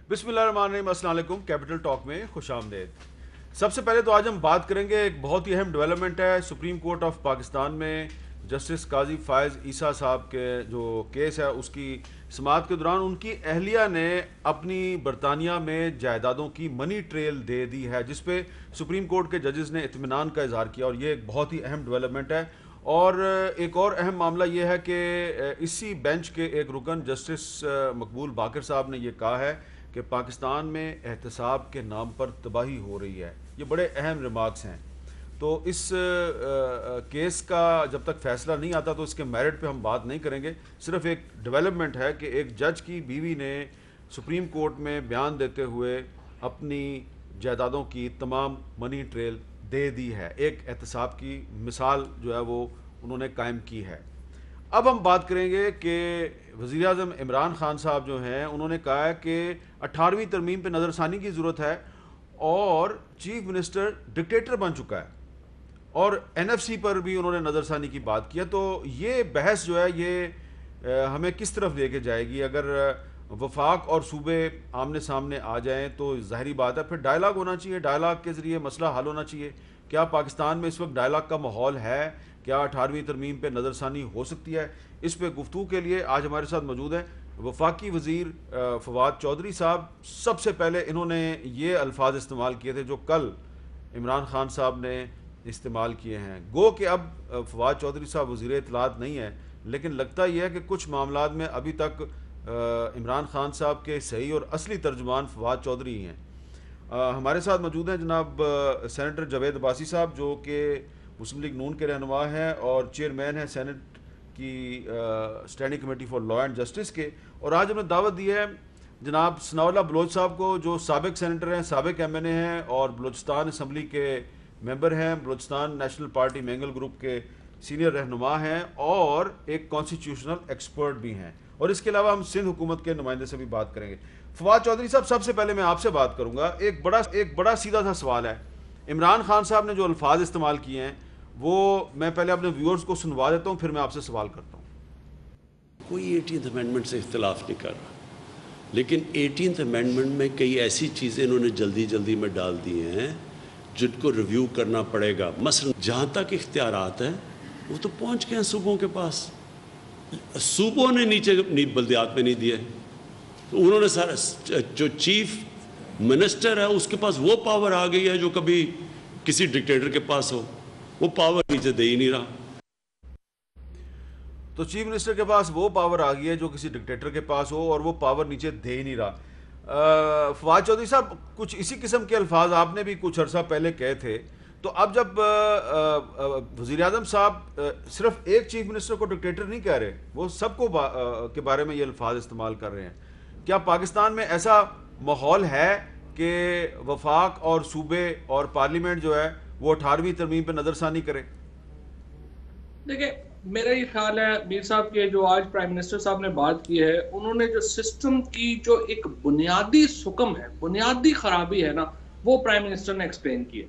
बिस्मिल्लाहिर्रहमानिर्रहीम, अस्सलाम वालेकुम। कैपिटल टॉक में खुशामदीद। सबसे पहले तो आज हम बात करेंगे, एक बहुत ही अहम डेवलपमेंट है सुप्रीम कोर्ट ऑफ पाकिस्तान में जस्टिस काजी फ़ायज़ ईसा साहब के जो केस है उसकी समाअत के दौरान उनकी अहलिया ने अपनी बरतानिया में जायदादों की मनी ट्रेल दे दी है, जिस पे सुप्रीम कोर्ट के जजेस ने इत्मीनान का इजहार किया और ये एक बहुत ही अहम डेवलपमेंट है। और एक और अहम मामला ये है कि इसी बेंच के एक रुकन जस्टिस मकबूल बाकर साहब ने यह कहा है कि पाकिस्तान में एहतसाब के नाम पर तबाही हो रही है। ये बड़े अहम रिमार्क्स हैं। तो इस केस का जब तक फैसला नहीं आता तो इसके मेरिट पे हम बात नहीं करेंगे। सिर्फ एक डेवलपमेंट है कि एक जज की बीवी ने सुप्रीम कोर्ट में बयान देते हुए अपनी जायदादों की तमाम मनी ट्रेल दे दी है। एक एहतसाब की मिसाल जो है वो उन्होंने कायम की है। अब हम बात करेंगे कि वज़ीर आज़म इमरान खान साहब जो हैं उन्होंने कहा है कि 18वीं तरमीम पे नज़रसानी की ज़रूरत है और चीफ मिनिस्टर डिक्टेटर बन चुका है, और एनएफसी पर भी उन्होंने नज़रसानी की बात की है। तो ये बहस जो है ये हमें किस तरफ लेके जाएगी? अगर वफाक और सूबे आमने सामने आ जाएं तो ज़ाहिरी बात है फिर डायलाग होना चाहिए, डायलाग के ज़रिए मसला हल होना चाहिए। क्या पाकिस्तान में इस वक्त डायलाग का माहौल है? क्या 18वीं तरमीम पे नज़रसानी हो सकती है? इस पे गुफ्तगू के लिए आज हमारे साथ मौजूद हैं वफाकी वज़ीर फवाद चौधरी साहब। सबसे पहले इन्होंने ये अल्फाज इस्तेमाल किए थे जो कल इमरान खान साहब ने इस्तेमाल किए हैं। गो कि अब फवाद चौधरी साहब वज़ीर इत्तलात नहीं है, लेकिन लगता यह है कि कुछ मामलात में अभी तक इमरान खान साहब के सही और असली तर्जुमान फवाद चौधरी ही हैं। हमारे साथ मौजूद हैं जनाब सेनेटर जावेद अब्बासी साहब, जो कि मुस्लिम लीग नून के रहनुमा हैं और चेयरमैन हैं सेनेट की standing committee for law and justice के। और आज हमने दावत दी है जनाब सनाउल्लाह बलोच साहब को, जो साबिक सेनेटर हैं, साबिक एमएनए हैं और बलोचिस्तान असम्बली के मेंबर हैं, Balochistan national party mangle group के सीनियर रहनुमा हैं और एक कॉन्स्टिट्यूशनल एक्सपर्ट भी हैं। और इसके अलावा हम सिंध हुकूमत के नुमाइंदे से भी बात करेंगे। फवाद चौधरी साहब, सबसे पहले मैं आपसे बात करूंगा। एक बड़ा सीधा सा सवाल है। इमरान खान साहब ने जो अल्फाज इस्तेमाल किए हैं वो मैं पहले अपने व्यूअर्स को सुनवा देता हूँ, फिर मैं आपसे सवाल करता हूँ। कोई 18th अमेंडमेंट से इख्तिलाफ नहीं कर रहा, लेकिन 18th अमेंडमेंट में कई ऐसी चीज़ें इन्होंने जल्दी जल्दी में डाल दी हैं जिनको रिव्यू करना पड़ेगा। मसलन जहाँ तक इख्तियारात हैं वो तो पहुँच गए हैं सूबों के पास, सूबों ने नीचे बल्दियात में नहीं दिए। तो उन्होंने सारा जो चीफ मिनिस्टर है उसके पास वो पावर आ गई है जो कभी किसी डिक्टेटर के पास हो, वो पावर नीचे दे ही नहीं रहा। तो चीफ मिनिस्टर के पास वो पावर आ गई है जो किसी डिक्टेटर के पास हो और वो पावर नीचे दे ही नहीं रहा। फवाद चौधरी साहब, कुछ इसी किस्म के अल्फाज आपने भी कुछ अर्सा पहले कहे थे। तो अब जब वज़ीर आज़म साहब सिर्फ एक चीफ मिनिस्टर को डिक्टेटर नहीं कह रहे, वो सबको के बारे में ये अल्फाज इस्तेमाल कर रहे हैं, क्या पाकिस्तान में ऐसा माहौल है कि वफाक और सूबे और पार्लियामेंट जो है वो 18वीं तरमीम पे नजरसानी करे? देखिए, मेरा ये ख्याल है मीर साहब के जो आज प्राइम मिनिस्टर साहब ने बात की है, उन्होंने जो सिस्टम की जो एक बुनियादी सुकम है, बुनियादी खराबी है ना, वो प्राइम मिनिस्टर ने एक्सप्लेन की है।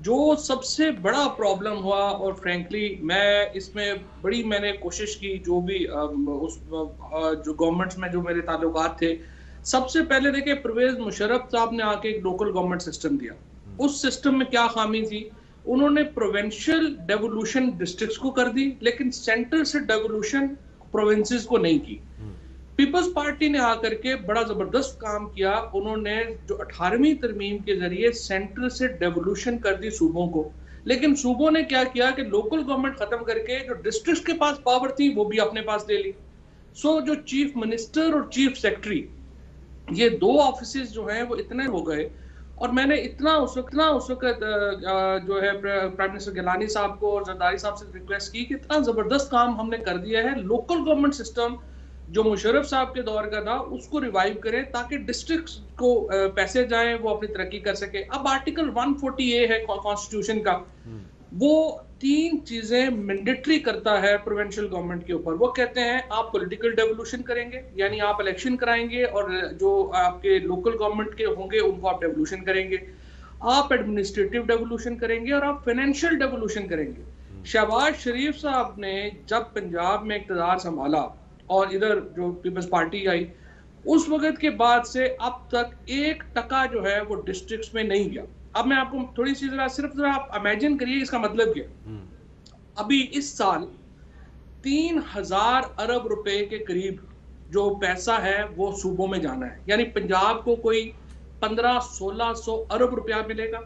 जो सबसे बड़ा प्रॉब्लम हुआ, और फ्रेंकली मैं इसमें मैंने कोशिश की, जो भी जो गवर्नमेंट्स में जो मेरे ताल्लुकात थे, सबसे पहले देखिए परवेज मुशर्रफ साहब ने आके एक लोकल गवर्नमेंट सिस्टम दिया। उस सिस्टम में क्या खामी थी? उन्होंने प्रोविंशियल डेवोल्यूशन डिस्ट्रिक्ट्स को कर दी, लेकिन सेंटर से डेवोल्यूशन प्रोविंसेस को नहीं की। पीपल्स पार्टी ने आकर के बड़ा जबरदस्त काम किया। उन्होंने जो 18वीं तरमीम के जरिए सेंटर से डेवोल्यूशन कर दी सूबों को, लेकिन सूबों ने क्या किया कि लोकल गवर्नमेंट खत्म करके जो डिस्ट्रिक्ट्स के पास पावर थी वो भी अपने पास ले ली। सो जो चीफ मिनिस्टर और चीफ सेक्रेटरी, ये दो ऑफिसेज जो हैं वो इतने हो गए। और मैंने इतना उस वक्त जो है प्राइम मिनिस्टर गिलानी साहब को और जरदारी साहब से रिक्वेस्ट की कि इतना जबरदस्त काम हमने कर दिया है, लोकल गवर्नमेंट सिस्टम जो मुशर्रफ साहब के दौर का था उसको रिवाइव करें ताकि डिस्ट्रिक्ट्स को पैसे जाएं, वो अपनी तरक्की कर सके। अब आर्टिकल 140A है कॉन्स्टिट्यूशन का, वो 3 चीजें मैंडेटरी करता है प्रोविंशियल गवर्नमेंट के ऊपर। वो कहते हैं आप पॉलिटिकल डेवोल्यूशन करेंगे, यानी आप इलेक्शन कराएंगे और जो आपके लोकल गवर्नमेंट के होंगे उनको आप डेवोल्यूशन करेंगे, आप एडमिनिस्ट्रेटिव डेवोल्यूशन करेंगे और आप फाइनेंशियल डेवोल्यूशन करेंगे। शहबाज शरीफ साहब ने जब पंजाब में इक़्तिदार संभाला और इधर जो पीपल्स पार्टी आई, उस वक्त के बाद से अब तक 1% जो है वो डिस्ट्रिक्ट्स में नहीं गया। अब मैं आपको थोड़ी सी जरा आप इमेजिन करिए इसका मतलब क्या। अभी इस साल 3000 अरब रुपए के करीब जो पैसा है वो सूबों में जाना है, यानी पंजाब को कोई 1500-1600 अरब रुपया मिलेगा,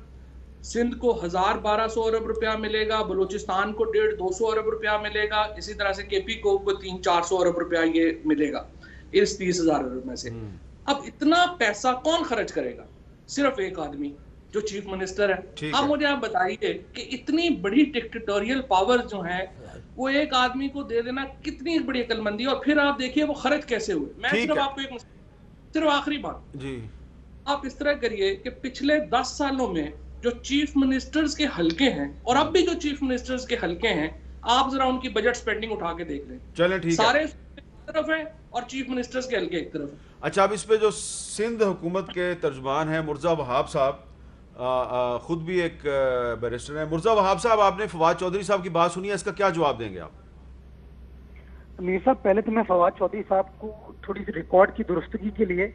सिंध को 1000-1200 अरब रुपया मिलेगा, बलूचिस्तान को 150-200 अरब रुपया मिलेगा, इसी तरह से केपी को 300-400 अरब रुपया ये मिलेगा इस 30,000 अरब में से। अब इतना पैसा कौन खर्च करेगा? सिर्फ एक आदमी जो चीफ मिनिस्टर है। अब मुझे आप बताइए कि इतनी बड़ी डिक्टेटोरियल पावर जो है वो एक आदमी को दे देना कितनी बड़ी अकलमंदी, और फिर आप देखिए वो खर्च कैसे हुए। मैं सिर्फ आपको सिर्फ आखिरी बात जी, आप इस तरह करिए कि पिछले 10 सालों में जो चीफ मिनिस्टर्स के हलके हैं और अब भी जो चीफ मिनिस्टर्स के हलके हैं, आप जरा उनकी बजट स्पेंडिंग उठा के देख लें। चलें ठीक सारे एक तरफ है और चीफ मिनिस्टर्स के हलके एक तरफ है। अच्छा, अब इस पे जो सिंध हुकूमत के तर्जुमान हैं मुर्जा वहाब साहब, खुद भी एक बैरिस्टर हैं। मुर्जा वहाब साहब, आपने फवाद चौधरी साहब की बात सुनी है, इसका क्या जवाब देंगे आप? मीर साहब, पहले तो मैं फवाद चौधरी साहब को थोड़ी सी रिकॉर्ड की दुरुस्तगी के लिए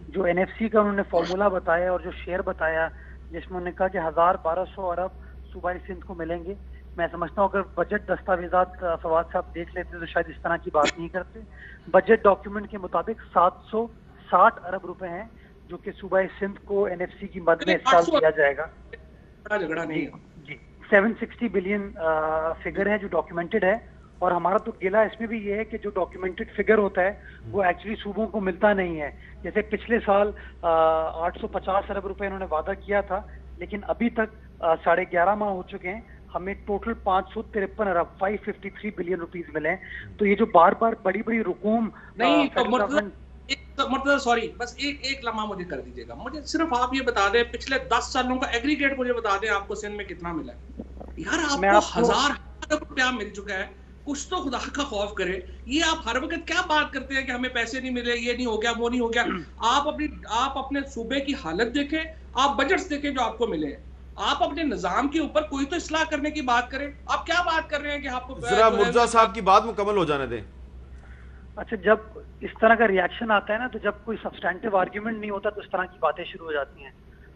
जो एनएफसी का उन्होंने फॉर्मूला बताया और जो शेयर बताया जिसमें उन्होंने कहा कि 1000-1200 अरब सूबाई सिंध को मिलेंगे, मैं समझता हूँ अगर बजट दस्तावेजात फवाद साहब देख लेते तो शायद इस तरह की बात नहीं करते। बजट डॉक्यूमेंट के मुताबिक 760 अरब रुपए हैं जो कि सूबाई सिंध को एनएफसी की मद में इस साल दिया जाएगा। झगड़ा नहीं जी, 760 बिलियन फिगर है जो डॉक्यूमेंटेड है। और हमारा तो गिला इसमें भी ये है कि जो डॉक्यूमेंटेड फिगर होता है वो एक्चुअली सूबों को मिलता नहीं है। जैसे पिछले साल 850 अरब रुपए इन्होंने वादा किया था, लेकिन अभी तक 11.5 माह हो चुके हैं, हमें टोटल 553 अरब 553 बिलियन रुपीस मिले हैं। तो ये जो बार बार बड़ी बड़ी रकूम नहीं, मतलब सॉरी, बस एक लम्हा मुझे कर दीजिएगा। मुझे सिर्फ आप ये बता दें पिछले 10 सालों का एग्रीगेट मुझे बता दें आपको सिंध में कितना मिला है। यार आपको 1000 अरब रुपया मिल चुका है, कुछ तो खुदा का खौफ करे। ये आप हर वक्त क्या बात करते हैं कि हमें पैसे नहीं मिले, ये नहीं हो गया, वो नहीं हो गया। आप अपने सूबे की हालत देखें, आप बजट्स देखें जो आपको मिले हैं, आप अपने निजाम के ऊपर कोई तो इस्लाह करने की बात करें। आप क्या बात कर रहे हैं कि आपको जरा मुर्जा साहब की बात मुकम्मल हो जाने दें। अच्छा, जब इस तरह का रिएक्शन आता है ना, तो जब कोई सब्सटेंटिव आर्ग्यूमेंट नहीं होता तो इस तरह की बातें शुरू हो जाती हैं।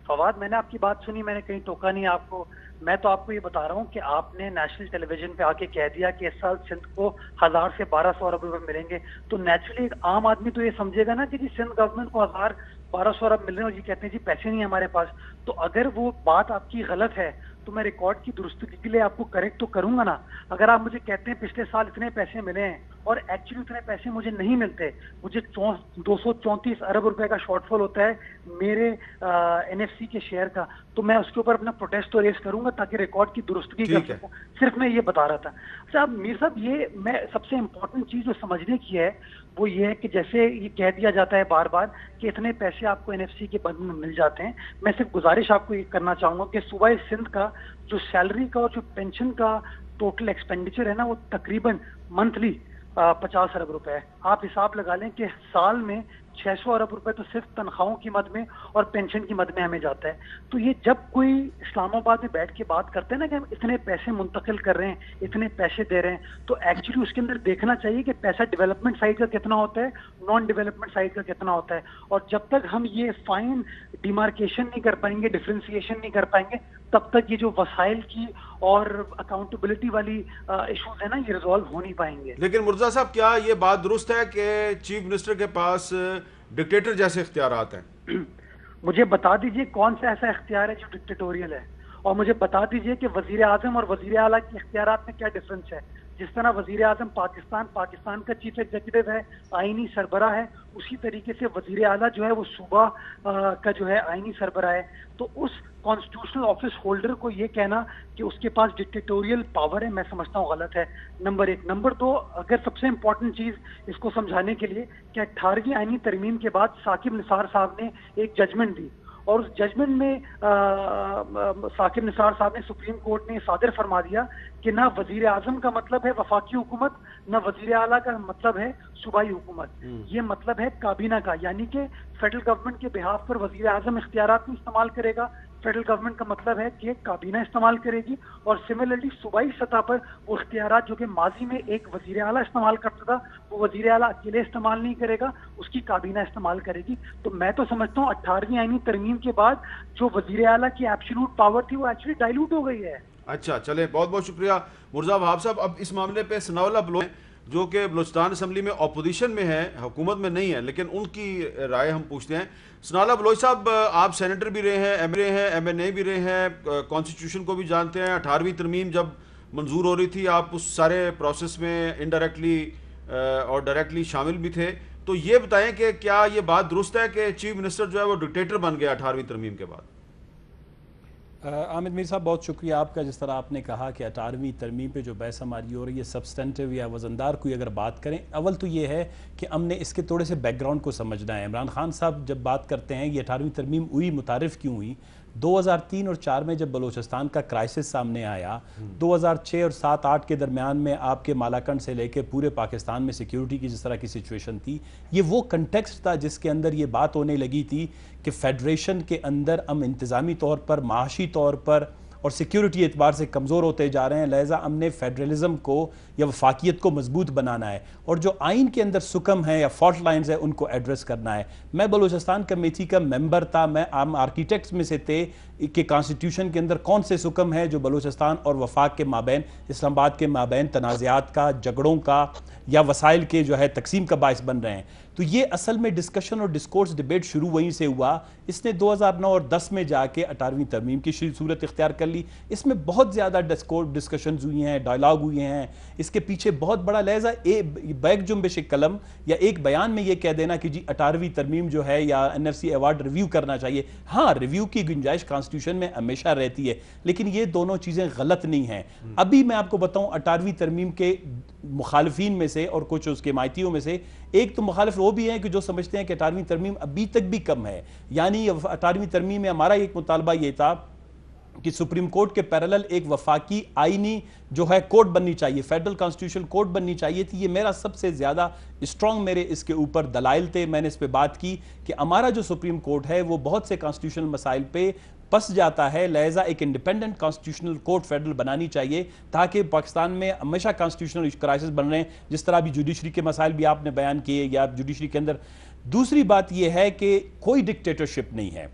फवाद, मैंने आपकी बात सुनी, मैंने कहीं टोका नहीं आपको। मैं तो आपको ये बता रहा हूँ कि आपने नेशनल टेलीविजन पे आके कह दिया कि इस साल सिंध को 1000 से 1200 अरब रुपए मिलेंगे, तो नेचुरली एक आम आदमी तो ये समझेगा ना कि जी सिंध गवर्नमेंट को 1000-1200 अरब मिल रहे हैं और ये कहते हैं जी पैसे नहीं हमारे पास। तो अगर वो बात आपकी गलत है तो मैं रिकॉर्ड की दुरुस्तगी के लिए आपको करेक्ट तो करूंगा ना। अगर आप मुझे कहते हैं पिछले साल इतने पैसे मिले हैं और एक्चुअली उतने पैसे मुझे नहीं मिलते, मुझे 234 अरब रुपए का शॉर्टफॉल होता है मेरे एनएफसी के शेयर का, तो मैं उसके ऊपर अपना प्रोटेस्ट तो रेज करूंगा ताकि रिकॉर्ड की दुरुस्तगी कर सकूं। सिर्फ मैं ये बता रहा था। अच्छा, अब मीर साहब, ये मैं सबसे इंपॉर्टेंट चीज जो समझने की है वो ये है कि जैसे ये कह दिया जाता है बार बार कि इतने पैसे आपको एनएफसी के बंद में मिल जाते हैं। मैं सिर्फ गुजारिश आपको ये करना चाहूंगा कि सूबाई सिंध का जो सैलरी का और जो पेंशन का टोटल एक्सपेंडिचर है ना, वो तकरीबन मंथली 50 अरब रुपए है। आप हिसाब लगा लें कि साल में 600 अरब रुपए तो सिर्फ तनख्वाहों की मद में और पेंशन की मद में हमें जाता है। तो ये जब कोई इस्लामाबाद में बैठ के बात करते हैं ना कि हम इतने पैसे मुंतकिल कर रहे हैं, इतने पैसे दे रहे हैं, तो एक्चुअली उसके अंदर देखना चाहिए कि पैसा डेवलपमेंट साइड का कितना होता है, नॉन डेवलपमेंट साइड का कितना होता है। और जब तक हम ये फाइन डिमार्केशन नहीं कर पाएंगे, डिफ्रेंसिएशन नहीं कर पाएंगे, तब तक ये जो वसाइल की और अकाउंटेबिलिटी वाली इश्यूज है ना, ये रिजॉल्व हो नहीं पाएंगे। लेकिन मुर्जा साहब, क्या ये बात दुरुस्त है कि चीफ मिनिस्टर के पास डिक्टेटर जैसे इख्तियारात हैं? मुझे बता दीजिए कौन सा ऐसा इख्तियार है जो डिक्टेटोरियल है, और मुझे बता दीजिए कि वजीर आजम और वजीर आला के इख्तियारात में क्या डिफरेंस है। जिस तरह वजीर आजम पाकिस्तान का चीफ एग्जीक्यूटिव है, आईनी सरबराह है, उसी तरीके से वजीर आला जो है वो सूबा का जो है आईनी सरबराह है। तो उस कॉन्स्टिट्यूशनल ऑफिस होल्डर को ये कहना कि उसके पास डिक्टेटोरियल पावर है, मैं समझता हूँ गलत है, नंबर 1। नंबर 2, अगर सबसे इंपॉर्टेंट चीज इसको समझाने के लिए कि 18वीं आईनी तरमीम के बाद साकिब निसार साहब ने एक जजमेंट दी, और उस जजमेंट में साकिब निसार साहब ने, सुप्रीम कोर्ट ने सादिर फरमा दिया कि ना वजीर आजम का मतलब है वफाकी हुकूमत, ना वजीर आला का मतलब है सूबाई हुकूमत। ये मतलब है काबीना का, यानी कि फेडरल गवर्नमेंट के बिहाफ पर वजीर आजम इख्तियारात नहीं इस्तेमाल करेगा, फेडरल गवर्नमेंट का मतलब है कि काबीना इस्तेमाल करेगी, और सिमिलरली सूबाई सतह पर वो इख्तियारात जो कि माजी में एक वजीर आला इस्तेमाल करता था, वो वजीर आला अकेले इस्तेमाल नहीं करेगा, उसकी काबीना इस्तेमाल करेगी। तो मैं तो समझता हूँ 18वीं आईनी तरमीम के बाद जो वजीर आला की एब्सोल्यूट पावर थी वो एक्चुअली डाइल्यूट हो गई है। अच्छा, चले, बहुत बहुत शुक्रिया मुर्जा वहाब साहब। अब इस मामले पे सनाउल्लाह बलोच जो कि बलूचिस्तान असम्बली में अपोजिशन में है, हुकूमत में नहीं है, लेकिन उनकी राय हम पूछते हैं। सनाउल्लाह बलोच साहब, आप सेनेटर भी रहे हैं, एमएलए हैं, एमएनए भी रहे हैं, कॉन्स्टिट्यूशन को भी जानते हैं। 18वीं तरमीम जब मंजूर हो रही थी, आप उस सारे प्रोसेस में इनडायरेक्टली और डायरेक्टली शामिल भी थे। तो ये बताएं कि क्या ये बात दुरुस्त है कि चीफ मिनिस्टर जो है वो डिक्टेटर बन गया 18वीं तरमीम के बाद? आमिद मीर साहब, बहुत शुक्रिया आपका। जिस तरह आपने कहा कि 18वीं तरमीम पे जो बहस हमारी हो रही है, सब्सटेंटिव या वजनदार कोई अगर बात करें, अव्वल तो ये है कि हमने इसके थोड़े से बैकग्राउंड को समझना है। इमरान खान साहब जब बात करते हैं ये 18वीं तरमीम हुई, मुतारिफ क्यों हुई, 2003 और 4 में जब बलूचिस्तान का क्राइसिस सामने आया, 2006 और 7-8 के दरमियान में आपके मालाकंड से लेकर पूरे पाकिस्तान में सिक्योरिटी की जिस तरह की सिचुएशन थी, ये वो कंटेक्स्ट था जिसके अंदर ये बात होने लगी थी कि फेडरेशन के अंदर हम इंतज़ामी तौर पर, माशी तौर पर और सिक्योरिटी एतबार से कमज़ोर होते जा रहे हैं, लिहाजा हमने फेडरलिज्म को या वफाकियत को मजबूत बनाना है, और जो आइन के अंदर सुकम है या फॉल्ट लाइन्स है उनको एड्रेस करना है। मैं बलूचिस्तान कमेटी का मेंबर था, मैं आम आर्किटेक्ट्स में से थे कि कॉन्स्टिट्यूशन के अंदर कौन से सुकम है जो बलूचिस्तान और वफाक के माबैन, इस्लामाबाद के माबैन तनाज़ात का, झगड़ों का या वसाइल के जो है तकसीम का बायस बन रहे हैं। तो ये असल में डिस्कशन और डिस्कोर्स डिबेट शुरू वहीं से हुआ। इसने 2009 और 10 में जाके 18वीं तरमीम की सूरत इख्तियार कर ली। इसमें बहुत ज़्यादा डिस्कशन हुई हैं, डायलॉग हुए हैं, इसके पीछे बहुत बड़ा लहजा बैक जुम्बिश कलम या एक बयान में ये कह देना कि जी 18वीं तरमीम जो है या NFC अवार्ड रिव्यू करना चाहिए। हाँ, रिव्यू की गुंजाइश कॉन्स्टिट्यूशन में हमेशा रहती है, लेकिन ये दोनों चीज़ें गलत नहीं हैं। अभी मैं आपको बताऊं 18वीं तरमीम के मुखालिफिन में से और कुछ उसके माइतियों में से एक तो मुखालिफ वो भी हैं कि जो समझते हैं कि 18वीं तरमीम अभी तक भी कम है। यानी 18वीं तरमीम में हमारा एक मुतालबा ये था कि सुप्रीम कोर्ट के पैरेलल एक वफाकी आईनी जो है कोर्ट बननी चाहिए, फेडरल कॉन्स्टिट्यूशन कोर्ट बननी चाहिए थी। ये मेरा सबसे ज़्यादा स्ट्रॉन्ग मेरे इसके ऊपर दलाइल थे। मैंने इस पर बात की कि हमारा जो सुप्रीम कोर्ट है वो बहुत से कॉन्स्टिट्यूशनल मसाइल पे फंस जाता है, लिहाजा एक इंडिपेंडेंट कॉन्स्टिट्यूशनल कोर्ट फेडरल बनानी चाहिए ताकि पाकिस्तान में हमेशा कॉन्स्टिट्यूशनल क्राइसिस बन रहे हैं, जिस तरह अभी जुडिशरी के मसाइल भी आपने बयान किए या जुडिशरी के अंदर। दूसरी बात यह है कि कोई डिक्टेटरशिप नहीं है।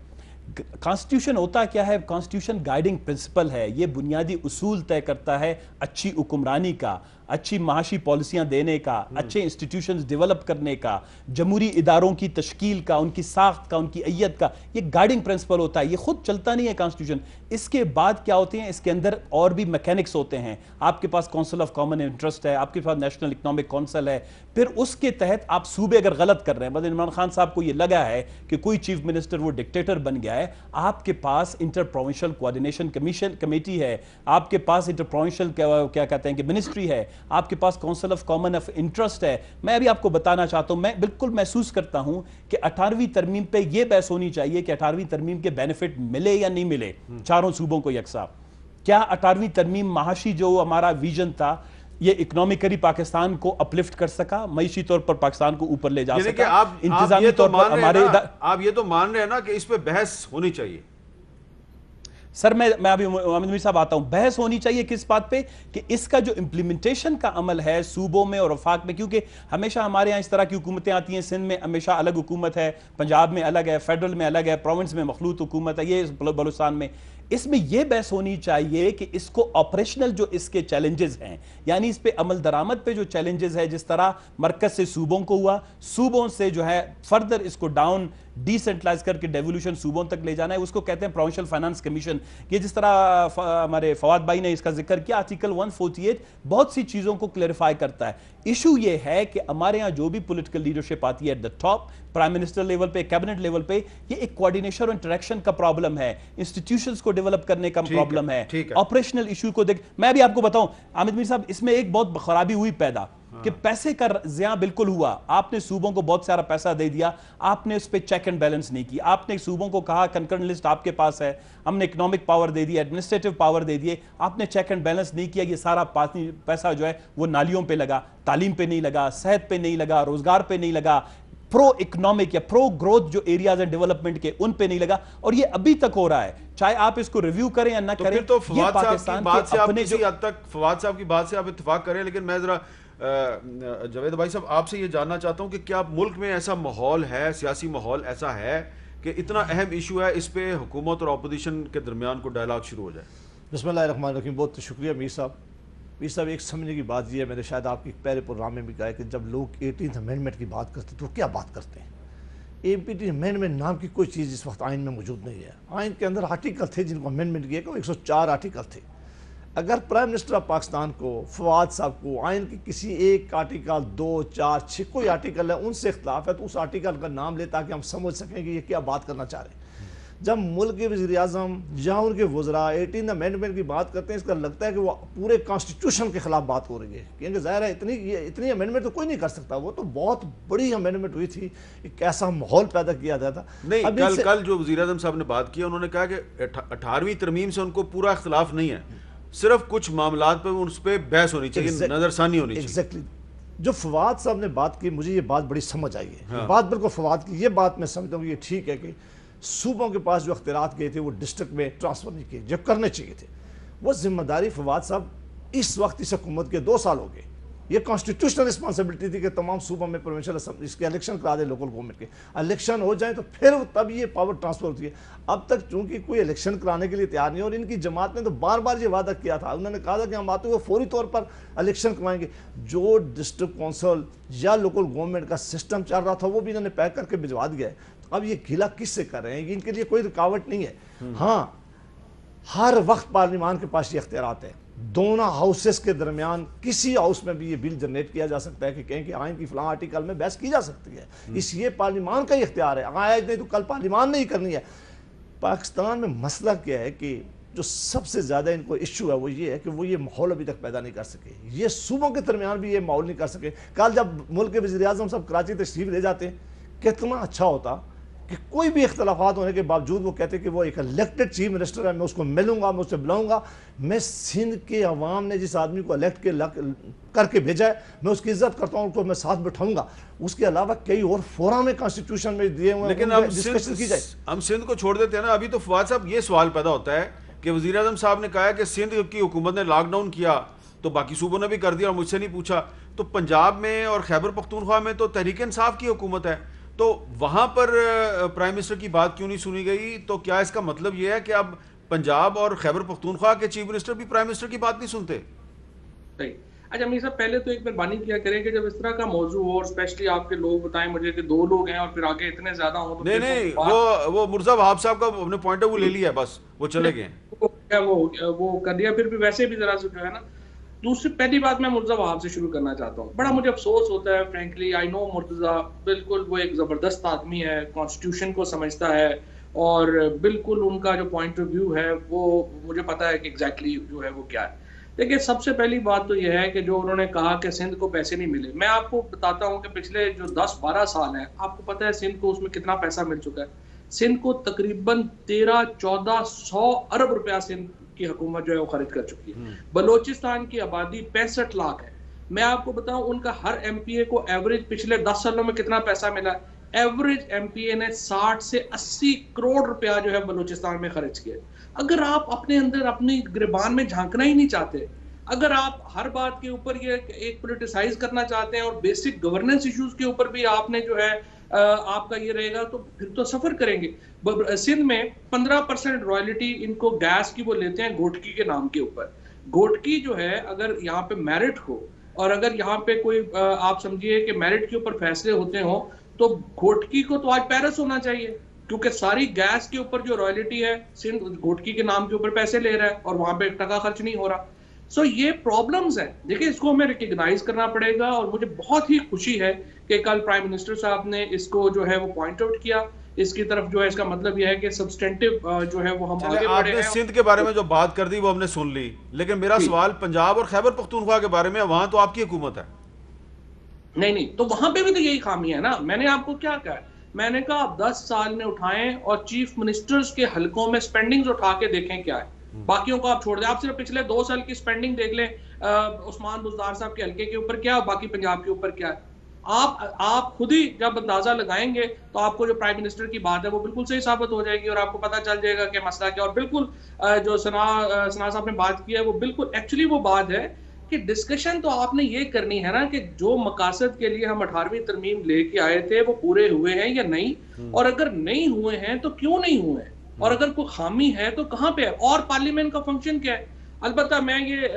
कॉन्स्टिट्यूशन होता क्या है? कॉन्स्टिट्यूशन गाइडिंग प्रिंसिपल है, ये बुनियादी उसूल तय करता है अच्छी हुक्मरानी का, अच्छी माशी पॉलिसियां देने का, अच्छे इंस्टीट्यूशंस डेवलप करने का, जमहूरी इदारों की तश्कील का, उनकी साख्त का, उनकी अय्यत का, ये गाइडिंग प्रिंसिपल होता है। ये खुद चलता नहीं है कॉन्स्टिट्यूशन। इसके बाद क्या होते हैं? इसके अंदर और भी मैकेनिक्स होते हैं। आपके पास काउंसिल ऑफ कॉमन इंटरेस्ट है, आपके पास नेशनल इकोनॉमिक काउंसिल है, फिर उसके तहत आप सूबे अगर गलत कर रहे हैं, मतलब इमरान खान साहब को ये लगा है कि कोई चीफ मिनिस्टर वो डिक्टेटर बन गया है, आपके पास inter provincial coordination commission committee है, आपके पास इंटर प्रोविंशियल क्या कहते हैं कि मिनिस्ट्री है, आपके पास council of common of interest है। मैं अभी आपको बताना चाहता हूं, मैं बिल्कुल महसूस करता हूं कि 18वीं तरमीम पे यह बहस होनी चाहिए कि 18वीं तरमीम के बेनिफिट मिले या नहीं मिले चारों सूबों को यकसा। क्या 18वीं तरमीम महाशी जो हमारा विजन था ये इकोनॉमिकली पाकिस्तान को अपलिफ्ट कर सका, मईशी तौर पर पाकिस्तान को ऊपर ले जा सका? इंतजामी तौर पर हमारे आप ये तो मान रहे हैं ना कि इस पे बहस होनी चाहिए। सर मैं अभी आमिद मीर साहब आता हूं। बहस होनी चाहिए किस बात पे कि इसका जो इम्प्लीमेंटेशन का अमल है सूबों में और वफाक में, क्योंकि हमेशा हमारे यहाँ इस तरह की हुकूमतें आती हैं, सिंध में हमेशा अलग हुकूमत है, पंजाब में अलग है, फेडरल में अलग है, प्रोविंस में मखलूत हुकूमत है, ये बलूचिस्तान में। इसमें यह बहस होनी चाहिए कि इसको ऑपरेशनल जो इसके चैलेंजेस हैं, यानी इस पे अमल दरामद पे जो चैलेंजेस है, जिस तरह मरकज से सूबों को हुआ, सूबों से जो है फर्दर इसको डाउन डिसेंट्रलाइज करके डेवोल्यूशन सूबों तक ले जाना है, उसको कहते हैं प्रोविंशियल फाइनेंस कमीशन। ये जिस तरह हमारे फवाद भाई ने इसका जिक्र किया, आर्टिकल 148 बहुत सी चीजों को क्लैरिफाई करता है। इशू ये है कि हमारे यहां जो भी पॉलिटिकल लीडरशिप आती है at the top, prime minister level पे, कैबिनेट लेवल पे, ये एक कोऑर्डिनेशन और इंटरेक्शन का प्रॉब्लम है, इंस्टीट्यूशंस को डेवलप करने का प्रॉब्लम है, ऑपरेशनल इशू को देख। मैं भी आपको बताऊं आमिद मीर साहब, इसमें एक बहुत खराबी हुई पैदा कि पैसे का ज़िया बिल्कुल हुआ। आपने सूबों को बहुत सारा पैसा दे दिया, आपने उस पर चेक एंड बैलेंस नहीं की। आपने सूबों को कहा कंकरेंट लिस्ट आपके पास है, हमने इकोनॉमिक पावर दे दी, एडमिनिस्ट्रेटिव पावर दे दिए, आपने चेक एंड बैलेंस नहीं किया। ये सारा पैसा जो है वो नालियों पे लगा, तालीम पे नहीं लगा, सेहत पे नहीं लगा, रोजगार पे नहीं लगा, प्रो इकोनॉमिक या प्रो ग्रोथ जो एरियाज हैं डेवलपमेंट के, उन पे नहीं लगा, और ये अभी तक हो रहा है, चाहे आप इसको रिव्यू करें या ना तो करें। फिर तो फवाद साहब की बात से आप अपने किसी हद तक फवाद साहब की बात से आप इत्तेफाक करें, लेकिन मैं जरा जावेद भाई साहब आपसे ये जानना चाहता हूं कि क्या मुल्क में ऐसा माहौल है, सियासी माहौल ऐसा है कि इतना अहम इशू है, इस पे हुकूमत और अपोजिशन के दरमियान को डायलॉग शुरू हो जाए? बिस्मिल्लाहिर्रहमानिर्रहीम। बहुत शुक्रिया मीर साहब। मीर साहब, एक समझने की बात यह है, मैंने शायद आपके पहले प्रोग्राम में भी कहा है कि जब लोग 18th अमेंडमेंट की बात करते तो क्या बात करते हैं? 18th अमेंडमेंट नाम की कोई चीज़ इस वक्त आइन में मौजूद नहीं है। आइन के अंदर आर्टिकल थे जिनको अमेंडमेंट किया गया, 104 आर्टिकल थे। अगर प्राइम मिनिस्टर ऑफ पाकिस्तान को, फवाद साहब को आइन की किसी एक आर्टिकल, 2, 4, 6 कोई आर्टिकल है उनसे इख्तलाफ है तो उस आर्टिकल का नाम ले ताकि हम समझ सकें कि ये क्या बात करना चाह रहे हैं। जब मुल्क के वज़ीर आज़म या उनके वज़रा 18th अमेंडमेंट की बात करते हैं, इसका लगता है कि वो पूरे कॉन्स्टिट्यूशन के खिलाफ बात हो रही है, क्योंकि ज़ाहिर है इतनी अमेंडमेंट तो कोई नहीं कर सकता। वो तो बहुत बड़ी अमेंडमेंट हुई थी, एक ऐसा माहौल पैदा किया गया था। नहीं, कल जो वज़ीर आज़म साहब ने बात की, उन्होंने कहा कि 18वीं तरमीम से उनको पूरा इख्तलाफ नहीं है, सिर्फ कुछ मामलात पे उस पर बहस होनी चाहिए, नजरसानी होनी चाहिए। एग्जैक्टली जो फवाद साहब ने बात की, मुझे ये बात बड़ी समझ आई है। हाँ। बात बिल्कुल फवाद की, ये बात मैं समझता हूँ ये ठीक है कि सूबों के पास जो अख्तियारात गए थे वो डिस्ट्रिक्ट में ट्रांसफ़र नहीं किए, जो करने चाहिए थे। वो जिम्मेदारी फवाद साहब इस वक्त इस हुकूमत के 2 साल हो गए, ये कॉन्स्टिट्यूशनल रिस्पॉन्सिबिलिटी थी कि तमाम सूबों में प्रोविंशियल इसके इलेक्शन करा दे, लोकल गवर्नमेंट के इलेक्शन हो जाए तो फिर तब ये पावर ट्रांसफर होती है। अब तक चूंकि कोई इलेक्शन कराने के लिए तैयार नहीं, और इनकी जमात ने तो बार बार ये वादा किया था, उन्होंने कहा था कि हम आते हुए फौरी तौर पर इलेक्शन करवाएंगे। जो डिस्ट्रिक्ट काउंसिल या लोकल गवर्नमेंट का सिस्टम चल रहा था वो भी इन्होंने पैक करके भिजवा दिया है। तो अब ये गिला किससे कर रहे हैं? इनके लिए कोई रुकावट नहीं है। हाँ, हर वक्त पार्लियामान के पास ये इख्तियारात है, दोनों हाउसेस के दरमियान किसी हाउस में भी ये बिल जनरेट किया जा सकता है कि कहें कि आइन की फलां आर्टिकल में बहस की जा सकती है। इसलिए पार्लियामान का ही इख्तियार है, आज नहीं तो कल पार्लियामान नहीं करनी है। पाकिस्तान में मसला क्या है कि जो सबसे ज़्यादा इनको इशू है वो ये है कि वो ये माहौल अभी तक पैदा नहीं कर सके, ये सूबों के दरमियान भी ये माहौल नहीं कर सके। कल जब मुल्क के वज़ीर आज़म साहब कराची तशरीफ ले जाते हैं, कितना अच्छा होता कि कोई भी इख्तलाफात होने के बावजूद वो कहते कि वो एक इलेक्टेड चीफ मिनिस्टर है, मैं उसको मिलूंगा, मैं उससे बुलाऊंगा, मैं सिंध के अवाम ने जिस आदमी को इलेक्ट करके भेजा है मैं उसकी इज्जत करता हूँ, उसको मैं साथ बिठाऊंगा। उसके अलावा कई और फोरम में कॉन्स्टिट्यूशन में दिए हुए, लेकिन हम सिंध को छोड़ देते हैं ना। अभी तो फवाद साहब ये सवाल पैदा होता है कि वज़ीर आज़म साहब ने कहा है कि सिंध की हुकूमत ने लॉकडाउन किया तो बाकी सूबों ने भी कर दिया और मुझसे नहीं पूछा। तो पंजाब में और खैबर पख्तूनख्वा में तो तहरीक इंसाफ की हुकूमत है, तो वहां पर प्राइम मिनिस्टर की बात क्यों नहीं सुनी गई? तो क्या इसका मतलब यह है कि अब पंजाब और खैबर पख्तूनख्वा के चीफ मिनिस्टर भी प्राइम मिनिस्टर की बात नहीं सुनते? सही। अच्छा मीर साहब, पहले तो एक मेहरबानी किया करें कि जब इस तरह का मौजू हो और स्पेशली आपके लोग बताएं मुझे कि 2 लोग हैं और फिर आगे इतने ज्यादा हो तो नहीं, वो मुर्जा वहाब साहब का अपने पॉइंट ऑफ व्यू ले लिया है, बस वो चले गए, वो कर दिया। फिर भी वैसे भी जरा सा जो है ना, दूसरी पहली बात मैं मुर्तज़ा वहाब से शुरू करना चाहता हूँ। बड़ा मुझे अफसोस होता है फ्रेंकली, आई नो मुर्तज़ा बिल्कुल वो एक ज़बरदस्त आदमी है, कॉन्स्टिट्यूशन को समझता है और बिल्कुल उनका जो पॉइंट ऑफ व्यू है वो मुझे पता है कि एग्जैक्टली जो है वो क्या है। देखिए, सबसे पहली बात तो यह है कि जो उन्होंने कहा कि सिंध को पैसे नहीं मिले, मैं आपको बताता हूँ कि पिछले जो 10-12 साल है, आपको पता है सिंध को उसमें कितना पैसा मिल चुका है। सिंध को तकरीबन 13-1400 अरब रुपया सिंध की हुकूमत जो है वो खर्च कर चुकी है। बलोचिस्तान की आबादी 65 लाख है। मैं आपको बताऊं उनका हर एमपीए को एवरेज पिछले 10 सालों में कितना पैसा मिला? एवरेज एमपीए ने 60 से 80 करोड़ रुपया जो है बलोचिस्तान में खर्च किया। अगर आप अपने अंदर अपनी गिरबान में झांकना ही नहीं चाहते, अगर आप हर बात के ऊपर ये एक पोलिटिसाइज करना चाहते हैं और बेसिक गवर्नेंस इश्यूज के ऊपर भी आपने जो है आपका ये रहेगा, तो फिर तो सफर करेंगे। सिंध में 15% रॉयल्टी इनको गैस की वो लेते हैं घोटकी के नाम के ऊपर। घोटकी जो है अगर यहाँ पे मेरिट हो और अगर यहाँ पे कोई आप समझिए कि मेरिट के ऊपर फैसले होते हो, तो घोटकी को तो आज पेरिस होना चाहिए, क्योंकि सारी गैस के ऊपर जो रॉयल्टी है सिंध घोटकी के नाम के ऊपर पैसे ले रहा है और वहां पे 1 टका खर्च नहीं हो रहा। सो ये प्रॉब्लम्स हैं। देखिए, इसको हमें रिकग्नाइज करना पड़ेगा और मुझे बहुत ही खुशी है कि कल प्राइम मिनिस्टर साहब ने इसको जो है वो पॉइंट आउट किया। इसकी तरफ जो है इसका मतलब यह है कि सब्सटेंटिव जो है वो हम आगे बढ़े हैं। सिंध के बारे में जो बात कर दी वो हमने सुन ली, लेकिन मेरा सवाल पंजाब और खैबर पख्तूनख्वा के बारे में, वहां तो आपकी हुकूमत है। नहीं, तो वहां पे भी तो यही खामी है ना। मैंने आपको क्या कहा, मैंने कहा आप 10 साल में उठाएं और चीफ मिनिस्टर्स के हलकों में स्पेंडिंग्स उठा के देखें क्या है, बाकियों को आप छोड़ दें। आप सिर्फ पिछले 2 साल की स्पेंडिंग देख लें, उस्मान बुज़दार साहब के हल्के के ऊपर क्या, बाकी पंजाब के ऊपर क्या है। आप खुद ही जब अंदाजा लगाएंगे तो आपको जो प्राइम मिनिस्टर की बात है वो बिल्कुल सही साबित हो जाएगी और आपको पता चल जाएगा कि मसला क्या। और बिल्कुल जो सना साहब ने बात की है वो बिल्कुल एक्चुअली वो बात है कि डिस्कशन तो आपने ये करनी है ना कि जो मकासद के लिए हम 18वीं तरमीम लेके आए थे वो पूरे हुए हैं या नहीं, और अगर नहीं हुए हैं तो क्यों नहीं हुए हैं, और अगर कोई खामी है तो कहां पे है, और पार्लियामेंट का फंक्शन क्या है। अलबत्ता मैं ये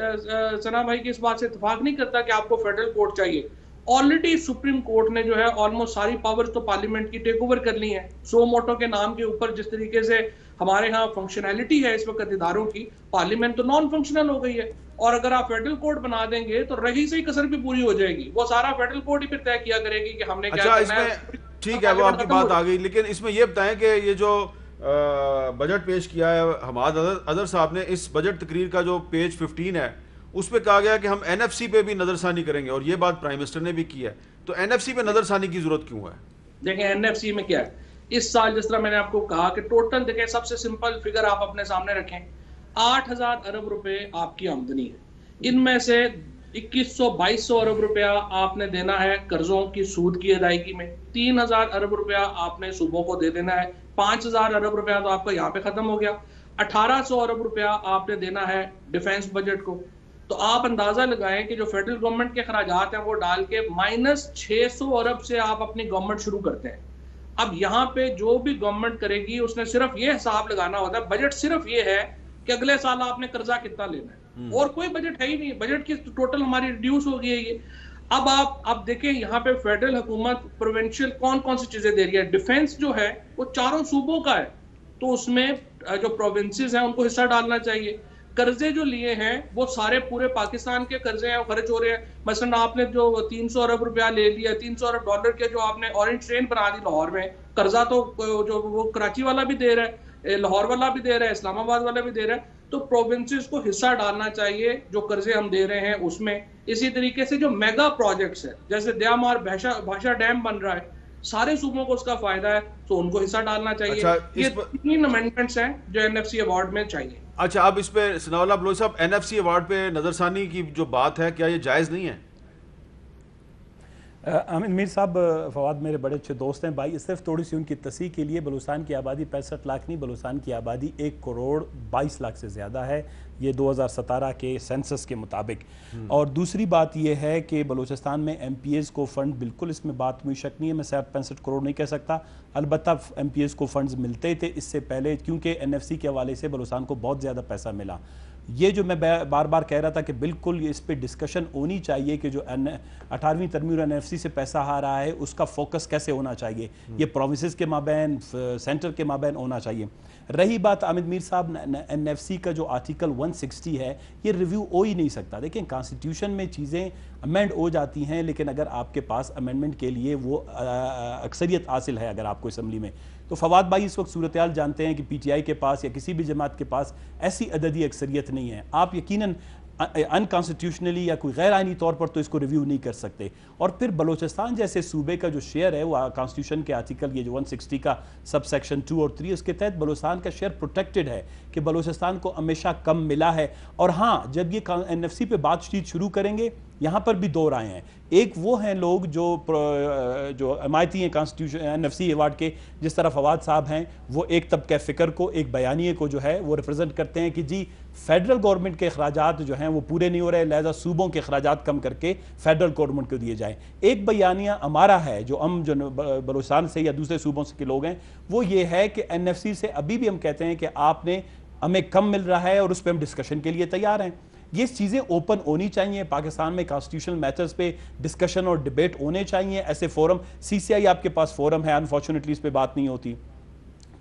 सना भाई की इस बात से इत्तेफाक नहीं करता कि आपको फेडरल कोर्ट चाहिए। ऑलरेडी सुप्रीम कोर्ट ने जो है ऑलमोस्ट सारी पावर्स तो पार्लियामेंट की टेक ओवर कर ली है। सो मोटो के नाम के ऊपर जिस तरीके से हमारे यहाँ फंक्शनैलिटी है इस वक्त इदारों की, पार्लियामेंट तो नॉन फंक्शनल हो गई है। और अगर आप फेडरल कोर्ट बना देंगे तो रही से ही कसर भी पूरी हो जाएगी, वो सारा फेडरल कोर्ट ही फिर तय किया करेगी कि हमने क्या करना है। ठीक है, वो आपकी बात आ गई, लेकिन इसमें ये बताएं कि ये जो बजट पेश किया है हमाद अदर साहब ने, इस बजट तकरीर का जो पेज 15 है उस पर कहा गया कि हम एनएफसी पे भी नजरसानी करेंगे, और ये बात प्राइम मिनिस्टर ने भी की है। तो एनएफसी पे नजरसानी की जरूरत क्यों है? देखें एनएफसी में क्या है, इस साल जिस तरह मैंने आपको कहा कि टोटल देखें, सबसे सिंपल फिगर आप अपने सामने रखें, 8,000 अरब रुपए आपकी आमदनी है, इनमें से 2100-2200 अरब रुपया आपने देना है कर्जों की सूद की अदायगी में, 3,000 अरब रुपया आपने सूबों को दे देना है, 5,000 अरब रुपया तो आपका यहाँ पे खत्म हो गया, 1,800 अरब रुपया आपने देना है डिफेंस बजट को। तो आप अंदाजा लगाएं कि जो फेडरल गवर्नमेंट के खराजात हैं वो डाल के -600 अरब से आप अपनी गवर्नमेंट शुरू करते हैं। अब यहाँ पे जो भी गवर्नमेंट करेगी उसने सिर्फ ये हिसाब लगाना होता है, बजट सिर्फ ये है कि अगले साल आपने कर्जा कितना लेना है, और कोई बजट है ही नहीं। बजट की टोटल हमारी रिड्यूस हो गई है ये। अब आप देखें यहाँ पे फेडरल हुकूमत प्रोविंशियल कौन कौन सी चीजें दे रही है। डिफेंस जो है वो 4 सूबों का है, तो उसमें जो प्रोविंसेस हैं उनको हिस्सा डालना चाहिए। कर्जे जो लिए हैं वो सारे पूरे पाकिस्तान के कर्जे हैं, वो खर्च हो रहे हैं। मसलन आपने जो 300 अरब रुपया ले लिया, 300 अरब डॉलर के जो आपने ऑरेंज ट्रेन बना दी लाहौर में, कर्जा तो जो वो कराची वाला भी दे रहा है, लाहौर वाला भी दे रहा है, इस्लामाबाद वाला भी दे रहा है। तो प्रोविंसेस को हिस्सा डालना चाहिए जो कर्जे हम दे रहे हैं उसमें। इसी तरीके से जो मेगा प्रोजेक्ट्स है, जैसे दयामार भाषा डैम बन रहा है, सारे सूबों को उसका फायदा है, तो उनको हिस्सा डालना चाहिए। अच्छा, ये 3 अमेंडमेंट्स हैं जो एनएफसी अवार्ड में चाहिए। अच्छा, अब इस पे सनाउल्लाह बलोच साहब, एनएफसी अवार्ड पे नजरसानी की जो बात है, क्या ये जायज़ नहीं है? आमिर मीर साहब, फवाद मेरे बड़े अच्छे दोस्त हैं भाई। सिर्फ थोड़ी सी उनकी तस्हीह के लिए, बलूचिस्तान की आबादी 65 लाख नहीं, बलूचिस्तान की आबादी 1 करोड़ 22 लाख से ज़्यादा है, ये 2017 के सेंसस के मुताबिक। और दूसरी बात यह है कि बलूचिस्तान में MPAs को फ़ंड, बिल्कुल इसमें बात में शक नहीं है, मैं 65 करोड़ नहीं कह सकता, अलबत्ता MPAs को फ़ंड्स मिलते थे इससे पहले, क्योंकि NFC के हवाले से बलूचिस्तान को बहुत ज़्यादा पैसा मिला। ये जो मैं बार बार कह रहा था कि बिल्कुल इस पे डिस्कशन होनी चाहिए कि जो 18वीं तरमीम NFC से पैसा आ रहा है उसका फोकस कैसे होना चाहिए, ये प्रोविंसेस के माबैन, सेंटर के माबैन होना चाहिए। रही बात आमिद मीर साहब, NFC का जो आर्टिकल 160 है ये रिव्यू हो ही नहीं सकता। देखें, कॉन्स्टिट्यूशन में चीज़ें अमेंड हो जाती हैं, लेकिन अगर आपके पास अमेंडमेंट के लिए वो अक्सरियत हासिल है अगर आपको असम्बली में, तो फवाद भाई इस वक्त सूरत हाल जानते हैं कि PTI के पास या किसी भी जमात के पास ऐसी अददी अक्सरियत नहीं है। आप यकीनन अनकॉन्स्टिट्यूशनली या कोई गैर आइनी तौर पर तो इसको रिव्यू नहीं कर सकते। और फिर बलूचिस्तान जैसे सूबे का जो शेयर है वो कॉन्स्टिट्यूशन के आर्टिकल ये जो 160 का सब सेक्शन 2 और 3 उसके तहत बलूचिस्तान का शेयर प्रोटेक्टेड है कि बलूचिस्तान को हमेशा कम मिला है। और हाँ, जब ये NFC पे बातचीत शुरू करेंगे, यहाँ पर भी 2 राय हैं। एक वो हैं लोग जो हमायती हैं कॉन्स्टिट्यूशन NFC अवार्ड के, जिस तरह फवाद साहब हैं, वो एक तबका फ़िक्र को, एक बयानिए को जो है वो रिप्रेजेंट करते हैं कि जी फेडरल गवर्नमेंट के अखराजात जो हैं वो पूरे नहीं हो रहे, लिहाजा सूबों के अखराजात कम करके फेडरल गवर्नमेंट को दिए जाएँ। एक बयानिया हमारा है जो हम जो बलूचिस्तान से या दूसरे सूबों से के लोग हैं, वो ये है कि NFC से अभी भी हम कहते हैं कि आपने हमें कम मिल रहा है और उस पर हम डिस्कशन के लिए तैयार हैं। ये चीज़ें ओपन होनी चाहिए। पाकिस्तान में कॉन्स्टिट्यूशनल मैटर्स पे डिस्कशन और डिबेट होने चाहिए। ऐसे फोरम, CCI आपके पास फोरम है, अनफॉर्चुनेटली इस पे बात नहीं होती।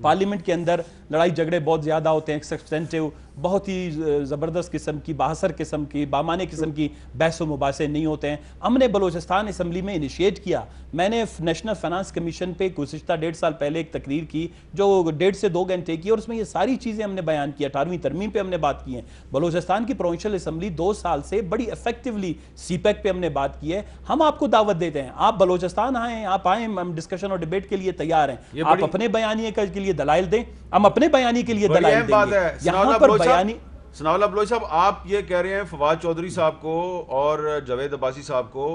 पार्लियामेंट के अंदर लड़ाई झगड़े बहुत ज़्यादा होते हैं, सब्सटेंटिव, बहुत ही ज़बरदस्त किस्म की, बाहसर किस्म की, बामाने किस्म की बहस व मुबासे नहीं होते हैं। हमने बलूचिस्तान असम्बली में इनिशिएट किया, मैंने नेशनल फाइनेंस कमीशन पे गुज़िश्ता 1.5 साल पहले एक तकरीर की जो 1.5 से 2 घंटे की, और उसमें ये सारी चीज़ें हमने बयान की। 18वीं तरमीम पे हमने बात की है। बलूचिस्तान की प्रोविंशियल असम्बली 2 साल से बड़ी इफेक्टिवली CPEC पे हमने बात की है। हम आपको दावत देते हैं, आप बलूचिस्तान आएँ, आप आएँ, हम डिस्कशन और डिबेट के लिए तैयार हैं। आप अपने बयानिए के लिए दलाइल दें, हम अपने बयानी के लिए दलाइल देंगे। यहाँ पर बयानी सनाउल्लाह बलोच साहब, आप ये कह रहे हैं फवाद चौधरी साहब को और जावेद अब्बासी साहब को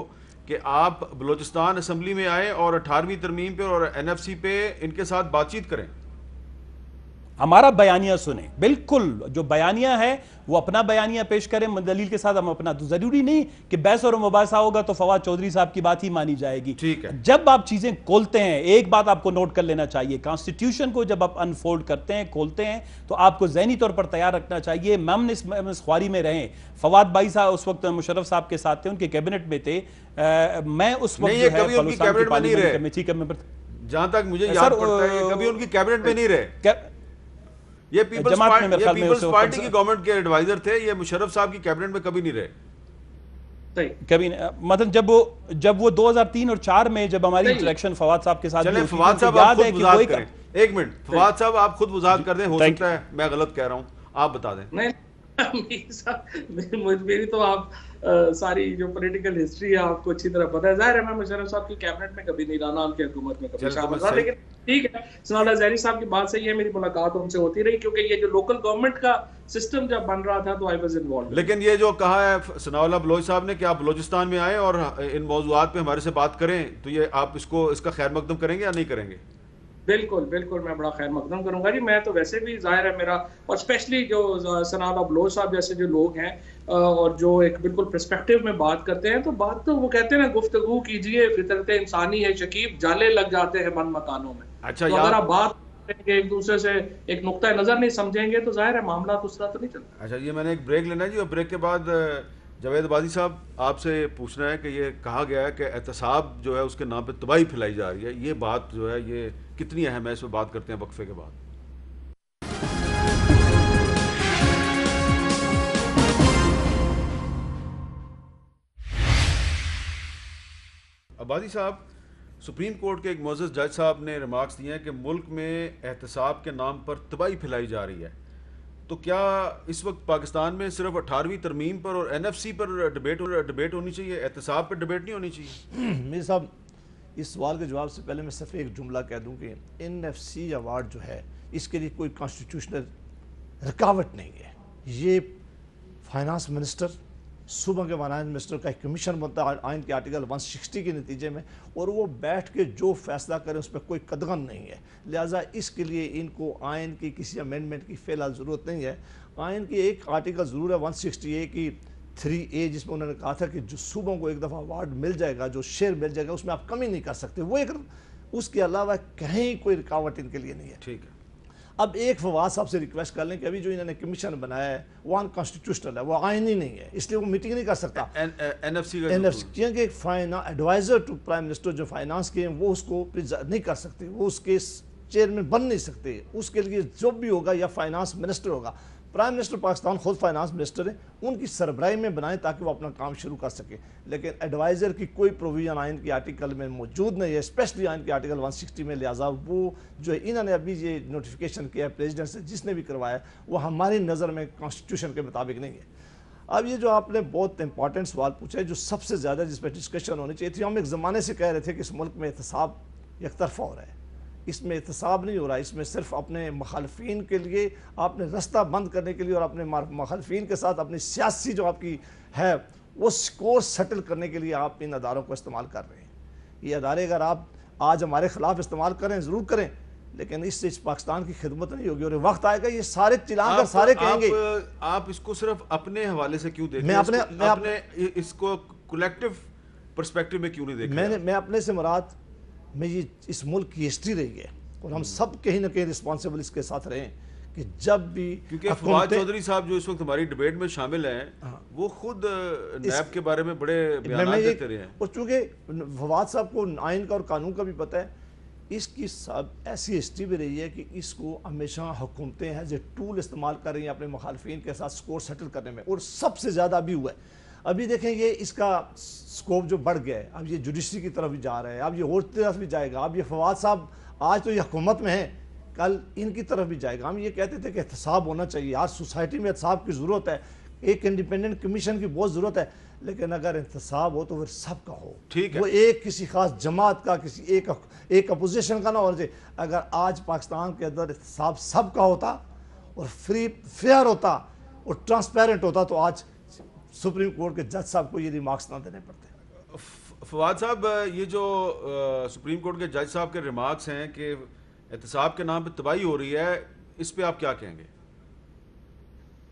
कि आप बलूचिस्तान असम्बली में आए और 18वीं तरमीम पे और NFC पे इनके साथ बातचीत करें? हमारा बयानिया सुने, बिल्कुल जो बयानिया है वो अपना बयानिया पेश करें दलील के साथ, हम अपना। तो जरूरी नहीं कि बहस और मुबासा होगा तो फवाद चौधरी साहब की बात ही मानी जाएगी। ठीक है। जब आप चीजें खोलते हैं, एक बात आपको नोट कर लेना चाहिए, कॉन्स्टिट्यूशन को जब आप अनफोल्ड करते हैं, खोलते हैं, तो आपको ज़हनी तौर पर तैयार रखना चाहिए। हम इस ख्वारी में रहें, फवाद भाई साहब उस वक्त मुशर्रफ साहब के साथ थे, उनके कैबिनेट में थे, मैं उस वक्त जहां तक मुझे याद पड़ता है कभी उनकी कैबिनेट में नहीं रहे। ये पीपल्स पार्टी की गवर्नमेंट के एडवाइजर थे, ये मुशर्रफ साहब की कैबिनेट में कभी नहीं रहे। कभी मतलब जब वो 2003 और 4 में जब हमारी इंटरेक्शन फवाद साहब के साथ फवाद साहब याद है कि वो एक मिनट फवाद साहब आप खुद वजाहत कर दें, हो सकता है मैं गलत कह रहा हूं, आप बता दें। मेरी तो आप सारी जो पॉलिटिकल हिस्ट्री है आपको अच्छी तरह पता है। जाहिर है मैं मुशर्रफ साहब की कैबिनेट में कभी नहीं रहा, ना उनकी हुकूमत में कभी शामिल रहा, लेकिन ठीक है, सनाउल्लाह ज़हरी साहब की बात सही है, मेरी मुलाकात उनसे होती रही क्योंकि ये जो लोकल गवर्नमेंट का सिस्टम जब बन रहा था तो आई वाज इन्वॉल्व। लेकिन ये जो कहा है सनाउल्लाह बलोच साहब ने कि आप बलूचिस्तान में आए और इन मौज़ूआत पे हमारे से बात करें, तो ये आप इसका खैर मकदम करेंगे या नहीं करेंगे? बिल्कुल बिल्कुल, मैं बड़ा खैर मकदम करूंगा जी। मैं तो वैसे भी जाहिर है मेरा, और स्पेशली जो सनाउल्लाह बलोच साहब जैसे जो लोग हैं और जो एक बिल्कुल पर्सपेक्टिव में बात करते हैं, तो बात तो वो कहते हैं ना, गुफ्तगू कीजिए, फितरत इंसानी है शकीब, जाले लग जाते हैं बंद मकानों में। अच्छा, तो अगर आप बात करेंगे एक दूसरे से एक नुक्ता नजर नहीं समझेंगे तो जाहिर है मामला तो उस तरह तो नहीं चलता। अच्छा, ये मैंने एक ब्रेक लेना है जी, और ब्रेक के बाद जावेद बाजी साहब आपसे पूछना है कि ये कहा गया है कि एहतसाब जो है उसके नाम पे तबाही फैलाई जा रही है, ये बात जो है ये कितनी अहम है, इस पर बात करते हैं वक्फे के बाद। अबादी साहब, सुप्रीम कोर्ट के एक मोअज़्ज़ज़ जज साहब ने रिमार्क्स दिए हैं कि मुल्क में एहतसाब के नाम पर तबाही फैलाई जा रही है, तो क्या इस वक्त पाकिस्तान में सिर्फ 18वीं तरमीम पर और NFC पर डिबेट होनी चाहिए, एहतसाब पर डिबेट नहीं होनी चाहिए? मीर साहब, इस सवाल के जवाब से पहले मैं सिर्फ एक जुमला कह दूं कि NFC अवार्ड जो है इसके लिए कोई कॉन्स्टिट्यूशनल रुकावट नहीं है। ये फाइनेंस मिनिस्टर, सूबा के फाइनेंस मिनिस्टर का एक कमीशन बनता है आइन के आर्टिकल 160 के नतीजे में, और वो बैठ के जो फैसला करें उस पर कोई कदगन नहीं है। लिहाजा इसके लिए इनको आइन की किसी अमेंडमेंट की फ़िलहाल ज़रूरत नहीं है। आइन की एक आर्टिकल ज़रूर है 160A की 3A, जिसमें उन्होंने कहा था कि जो सूबों को एक दफ़ा अवार्ड मिल जाएगा, जो शेयर मिल जाएगा, उसमें आप कमी नहीं कर सकते। वो एक, उसके अलावा कहीं कोई रुकावट इनके लिए नहीं है। ठीक है। अब एक फवाद साहब से रिक्वेस्ट कर लें कि अभी जो इन्होंने कमीशन बनाया है वो अनकॉन्स्टिट्यूशनल है, वो आईनी नहीं है, इसलिए वो मीटिंग नहीं कर सकता। NFC क्योंकि एडवाइजर टू प्राइम मिनिस्टर जो फाइनेंस के हैं वो उसको नहीं कर सकते, वो उसके चेयरमैन बन नहीं सकते। उसके लिए जो भी होगा या फाइनेंस मिनिस्टर होगा, प्राइम मिनिस्टर पाकिस्तान खुद फाइनेंस मिनिस्टर है, उनकी सरबराही में बनाएं ताकि वो अपना काम शुरू कर सके। लेकिन एडवाइज़र की कोई प्रोविज़न आइन के आर्टिकल में मौजूद नहीं है, स्पेशली आइन के आर्टिकल 160 में। लिहाजा वो जो इन्होंने अभी ये नोटिफिकेशन किया है प्रेसिडेंट से, जिसने भी करवाया, वो हमारी नज़र में कॉन्स्टिट्यूशन के मुताबिक नहीं है। अब ये जो आपने बहुत इंपॉर्टेंट सवाल पूछा है, जो सबसे ज़्यादा जिस पर डिस्कशन होनी चाहिए थी, हम एक ज़माने से कह रहे थे कि इस मुल्क में एहतसाब एक तरफा हो रहा है, इसमें एहतसाब नहीं हो रहा, इसमें सिर्फ अपने मुखालफीन के लिए, आपने रास्ता बंद करने के लिए और अपने मुखालफीन के साथ अपनी सियासी जो आपकी है वो स्कोर सेटल करने के लिए आप इन अदारों को इस्तेमाल कर रहे हैं। ये अदारे अगर आप आज हमारे ख़िलाफ़ इस्तेमाल करें, ज़रूर करें, लेकिन इससे इस पाकिस्तान की खिदमत नहीं होगी, और वक्त आएगा ये सारे चिल्लाकर सारे कहेंगे। आप इसको सिर्फ अपने हवाले से क्यों देखें? मैं अपने इसको कलेक्टिव पर्सपेक्टिव में क्यों नहीं देखें? मैं अपने से मुराद में ये इस मुल्क की हिस्ट्री रही है, और हम सब कहीं ना कहीं रिस्पॉन्सिबल इसके साथ रहे हैं कि जब भी, क्योंकि फवाद चौधरी साहब जो इस वक्त हमारी डिबेट में शामिल हैं, वो खुद नैब के बारे में बड़े बयान देते रहे हैं, और चूँकि फवाद साहब को आइन का और कानून का भी पता है, इसकी सब ऐसी हिस्ट्री भी रही है कि इसको हमेशा हुकूमतें हैं जो टूल इस्तेमाल कर रही हैं अपने मुखालफिन के साथ स्कोर सेटल करने में, और सबसे ज़्यादा अभी हुआ है। अभी देखें ये इसका स्कोप जो बढ़ गया है, अब ये जुडिशरी की तरफ भी जा रहा है, अब ये और तरफ भी जाएगा। अब ये फवाद साहब आज तो ये हुकूमत में है, कल इनकी तरफ भी जाएगा। हम ये कहते थे कि एहतसाब होना चाहिए, आज सोसाइटी में एहतसाब की ज़रूरत है, एक इंडिपेंडेंट कमीशन की बहुत ज़रूरत है, लेकिन अगर एहतसाब हो तो फिर सबका हो, ठीक है, वो एक किसी खास जमात का, किसी एक अपोजिशन का ना होना चाहिए। अगर आज पाकिस्तान के अंदर एहतसाब सबका होता और फ्री फेयर होता और ट्रांसपेरेंट होता, तो आज सुप्रीम कोर्ट के जज साहब को ये रिमार्क्स ना देने पड़ते। फवाद साहब, ये जो सुप्रीम कोर्ट के जज साहब के रिमार्क्स हैं कि एहतसाब के नाम पे तबाही हो रही है, इस पे आप क्या कहेंगे?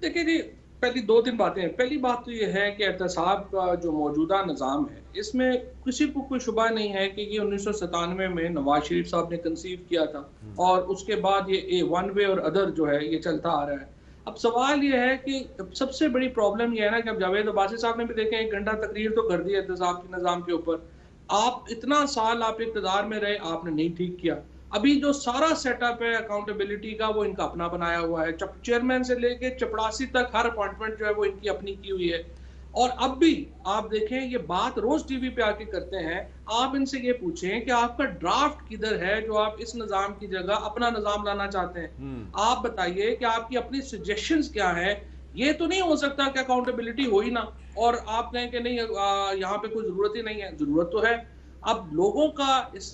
देखिए जी, पहली 2-3 बातें हैं। पहली बात तो ये है कि एहतसाब का जो मौजूदा निज़ाम है, इसमें किसी को कोई शुबा नहीं है कि ये 1997 में नवाज शरीफ साहब ने कंसीव किया था और उसके बाद ये वन वे और अदर जो है ये चलता आ रहा है। अब सवाल ये है कि सबसे बड़ी प्रॉब्लम ये है ना कि अब जावेद अब्बासी साहब ने भी देखें 1 घंटा तकरीर तो कर दी है एहतसाब के निज़ाम के ऊपर। आप इतना साल आप इक़्तिदार में रहे, आपने नहीं ठीक किया। अभी जो सारा सेटअप है अकाउंटेबिलिटी का वो इनका अपना बनाया हुआ है। चेयरमैन से लेके चपड़ासी तक हर अपॉइंटमेंट जो है वो इनकी अपनी की हुई है। और अब भी आप देखें ये बात रोज टीवी पे आके करते हैं। आप इनसे ये पूछें कि आपका ड्राफ्ट किधर है जो आप इस निजाम की जगह अपना निजाम लाना चाहते हैं। आप बताइए कि आपकी अपनी सजेशंस क्या है। ये तो नहीं हो सकता कि अकाउंटेबिलिटी हो ही ना और आप कहें कि नहीं यहाँ पे कोई जरूरत ही नहीं है। जरूरत तो है। अब लोगों का इस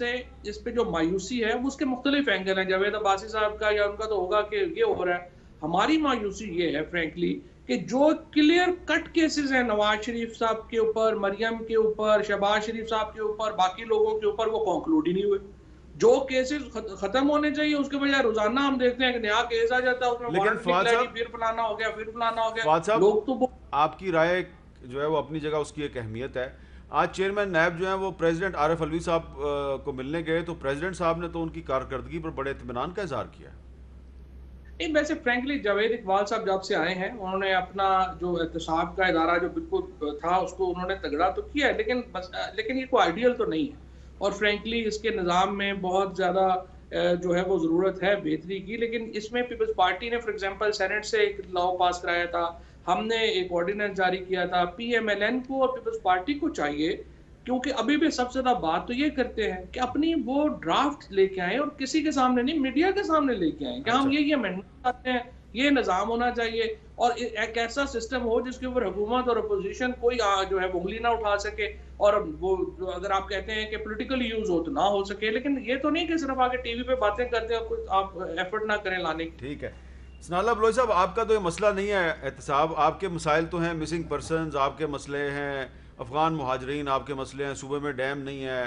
पे जो मायूसी है वो उसके मुख्तलिफ एंगल हैं। जावेद अब्बासी साहब का या उनका तो होगा कि ये हो रहा है। हमारी मायूसी ये है फ्रेंकली कि जो क्लियर कट केसेस हैं नवाज शरीफ साहब के ऊपर, मरियम के ऊपर, शहबाज शरीफ साहब के ऊपर, बाकी लोगों के ऊपर, वो कंक्लूड ही नहीं हुए। जो केसेस खत्म होने चाहिए उसके बजाय रोजाना हम देखते हैं कि नया केस आ जाता है, उसमें फिर फलाना हो गया, फिर फलाना हो गया। लोग तो आपकी राय जो है वो अपनी जगह, उसकी एक अहमियत है। आज चेयरमैन नैब जो है वो प्रेसिडेंट आरिफ अलवी साहब को मिलने गए तो प्रेसिडेंट साहब ने तो उनकी कारकर्दगी पर बड़े इत्मीनान का इजहार किया। नहीं, वैसे फ्रैंकली जावेद इकबाल साहब जब से आए हैं उन्होंने अपना जो एहतसाब का इदारा जो बिल्कुल था उसको उन्होंने तगड़ा तो किया है, लेकिन ये कोई आइडियल तो नहीं है। और फ्रैंकली इसके निज़ाम में बहुत ज़्यादा जो है वो ज़रूरत है बेहतरी की। लेकिन इसमें पीपल्स पार्टी ने फॉर एग्जांपल सेनेट से एक लॉ पास कराया था, हमने एक ऑर्डिनेंस जारी किया था। PMLN को और पीपल्स पार्टी को चाहिए, क्योंकि अभी भी सबसे ज्यादा बात तो ये करते हैं कि अपनी वो ड्राफ्ट लेके आए और किसी के सामने नहीं, मीडिया के सामने लेके आए कि हम ये अमेंडमेंट चाहते हैं, ये निज़ाम होना चाहिए और एक ऐसा सिस्टम हो जिसके ऊपर हुकूमत और अपोजिशन कोई जो है उंगली ना उठा सके। और वो अगर आप कहते हैं कि पॉलिटिकल यूज हो तो ना हो सके, लेकिन ये तो नहीं कि सिर्फ आके टीवी पे बातें करते हैं, कुछ आप एफर्ट ना करें लाने की। ठीक है सनाउल्लाह बलोच साहब, आपका तो ये मसला नहीं है एहतसाब, आपके मसाइल तो हैं मिसिंग पर्सनस, आपके मसले हैं अफ़गान मुहाजरीन, आपके मसले हैं सूबे में डैम नहीं है,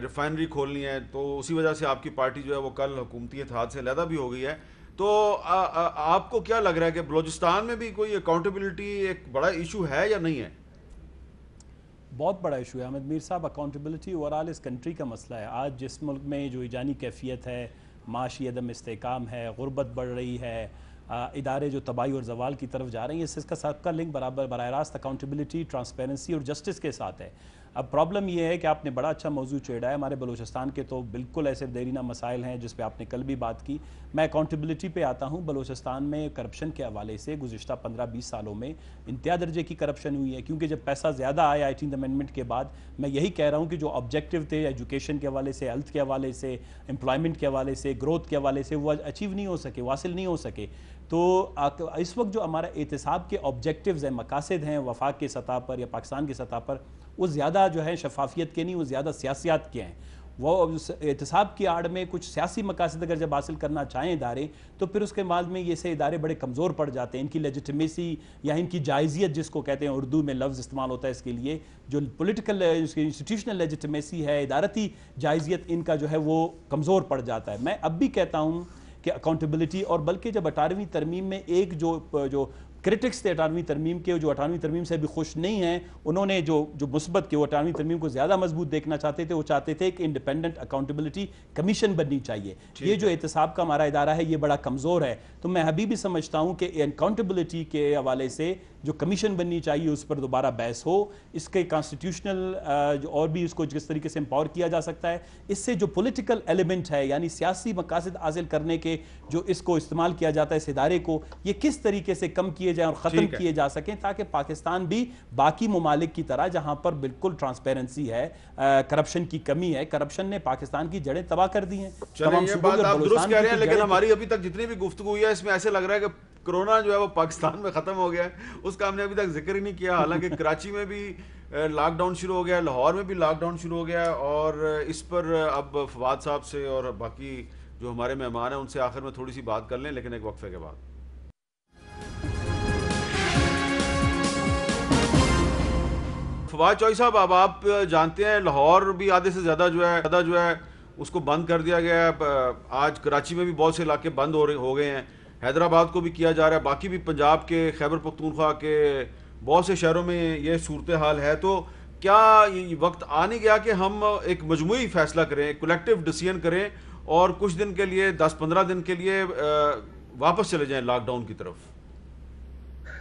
रिफाइनरी खोलनी है, तो उसी वजह से आपकी पार्टी जो है वो कल हुकूमती इत्तेहाद से अलहदा भी हो गई है। तो आपको क्या लग रहा है कि बलूचिस्तान में भी कोई अकाउंटेबिलिटी एक बड़ा इशू है या नहीं है? बहुत बड़ा इशू है अहमद मीर साहब। अकाउंटेबिलिटी ओवरऑल इस कंट्री का मसला है। आज जिस मुल्क में जो ईजानी कैफियत है, माशी अदम इस्तेकाम है, गुर्बत बढ़ रही है, इदारे जो तबाही और जवाल की तरफ जा रहे हैं, इसका सबका लिंक बराह रास्त अकाउंटेबिलिटी, ट्रांसपेरेंसी और जस्टिस के साथ है। अब प्रॉब्लम यह है कि आपने बड़ा अच्छा मौजू छेड़ा है। हमारे बलूचिस्तान के तो बिल्कुल ऐसे देरीना मसाइल हैं जिस पे आपने कल भी बात की। मैं अकाउंटेबिलिटी पे आता हूँ। बलूचिस्तान में करप्शन के हवाले से गुज़िश्ता 15-20 सालों में इंतहा दर्जे की करप्शन हुई है, क्योंकि जब पैसा ज़्यादा आया 18th अमेंडमेंट के बाद, मैं यही कह रहा हूँ कि जो ऑब्जेक्टिव थे एजुकेशन के हवाले से, हेल्थ के हवाले से, एम्प्लॉयमेंट के हवाले से, ग्रोथ के हवाले से, वो अचीव नहीं हो सके, हासिल नहीं हो सके। तो इस वक्त जो हमारा एहतसाब के ऑब्जेक्टिव्स हैं, मकासद हैं वफाक की सतह पर या पाकिस्तान की सतह पर, वो ज़्यादा जो है शफाफियत के नहीं, वो ज़्यादा सियासियात के हैं। वो एहतसाब की आड़ में कुछ सियासी मकासद अगर जब हासिल करना चाहें इदारे, तो फिर उसके बाद में ये से इदारे बड़े कमज़ोर पड़ जाते हैं। इनकी लेजिटिमेसी या इनकी जायज़ियत जिसको कहते हैं, उर्दू में लफ्ज़ इस्तेमाल होता है इसके लिए, जो पॉलिटिकल इंस्टीट्यूशनल लेजिटिमेसी है, इदारती जायज़ियत, इनका जो है वो कमज़ोर पड़ जाता है। मैं अब भी कहता हूँ कि अकाउंटेबिलिटी, और बल्कि जब 18वीं तरमीम में एक जो क्रिटिक्स थे 18वीं तरमीम के, जो 18वीं तरमीम से भी खुश नहीं हैं, उन्होंने जो मुस्बत के, वो 18वीं तरमीम को ज़्यादा मजबूत देखना चाहते थे। वो चाहते थे कि इंडिपेंडेंट अकाउंटेबिलिटी कमीशन बननी चाहिए। ये जो एहतसाब का हमारा इदारा है ये बड़ा कमज़ोर है। तो मैं अभी भी समझता हूँ कि अकाउंटेबिलिटी के हवाले से जो कमीशन बननी चाहिए उस पर दोबारा बहस हो। इसके कॉन्स्टिट्यूशनल और भी इसको जिस तरीके से एम्पावर किया जा सकता है, इससे जो पॉलिटिकल एलिमेंट है, यानी सियासी मकासद हासिल करने के जो इसको इस्तेमाल किया जाता है इस इदारे को, ये किस तरीके से कम किए जाए और ख़त्म किए जा सकें, ताकि पाकिस्तान भी बाकी ममालिक की तरह, जहाँ पर बिल्कुल ट्रांसपेरेंसी है, करप्शन की कमी है, करप्शन ने पाकिस्तान की जड़ें तबाह कर दी हैं। ये बात आप दुरुस्त कह रहे हैं, लेकिन हमारी अभी तक जितनी भी गुफ्तगू हुई है इसमें ऐसे लग रहा है कि कोरोना जो है वो पाकिस्तान में ख़त्म हो गया है, उसका हमने अभी तक जिक्र ही नहीं किया। हालांकि कराची में भी लॉकडाउन शुरू हो गया, लाहौर में भी लॉकडाउन शुरू हो गया, और इस पर अब फवाद साहब से और बाकी जो हमारे मेहमान हैं उनसे आखिर में थोड़ी सी बात कर लें, लेकिन एक वक्फे के बाद। फवाद चौधरी साहब, अब आप जानते हैं लाहौर भी आधे से ज़्यादा जो है उसको बंद कर दिया गया है। आज कराची में भी बहुत से इलाके बंद हो गए हैं, हैदराबाद को भी किया जा रहा है, बाकी भी पंजाब के खैबर पख्तूनख्वा के बहुत से शहरों में ये सूरत हाल है। तो क्या ये वक्त आ नहीं गया कि हम एक मजमूई फैसला करें, कलेक्टिव डिसीजन करें और कुछ दिन के लिए 10-15 दिन के लिए वापस चले जाएं लॉकडाउन की तरफ?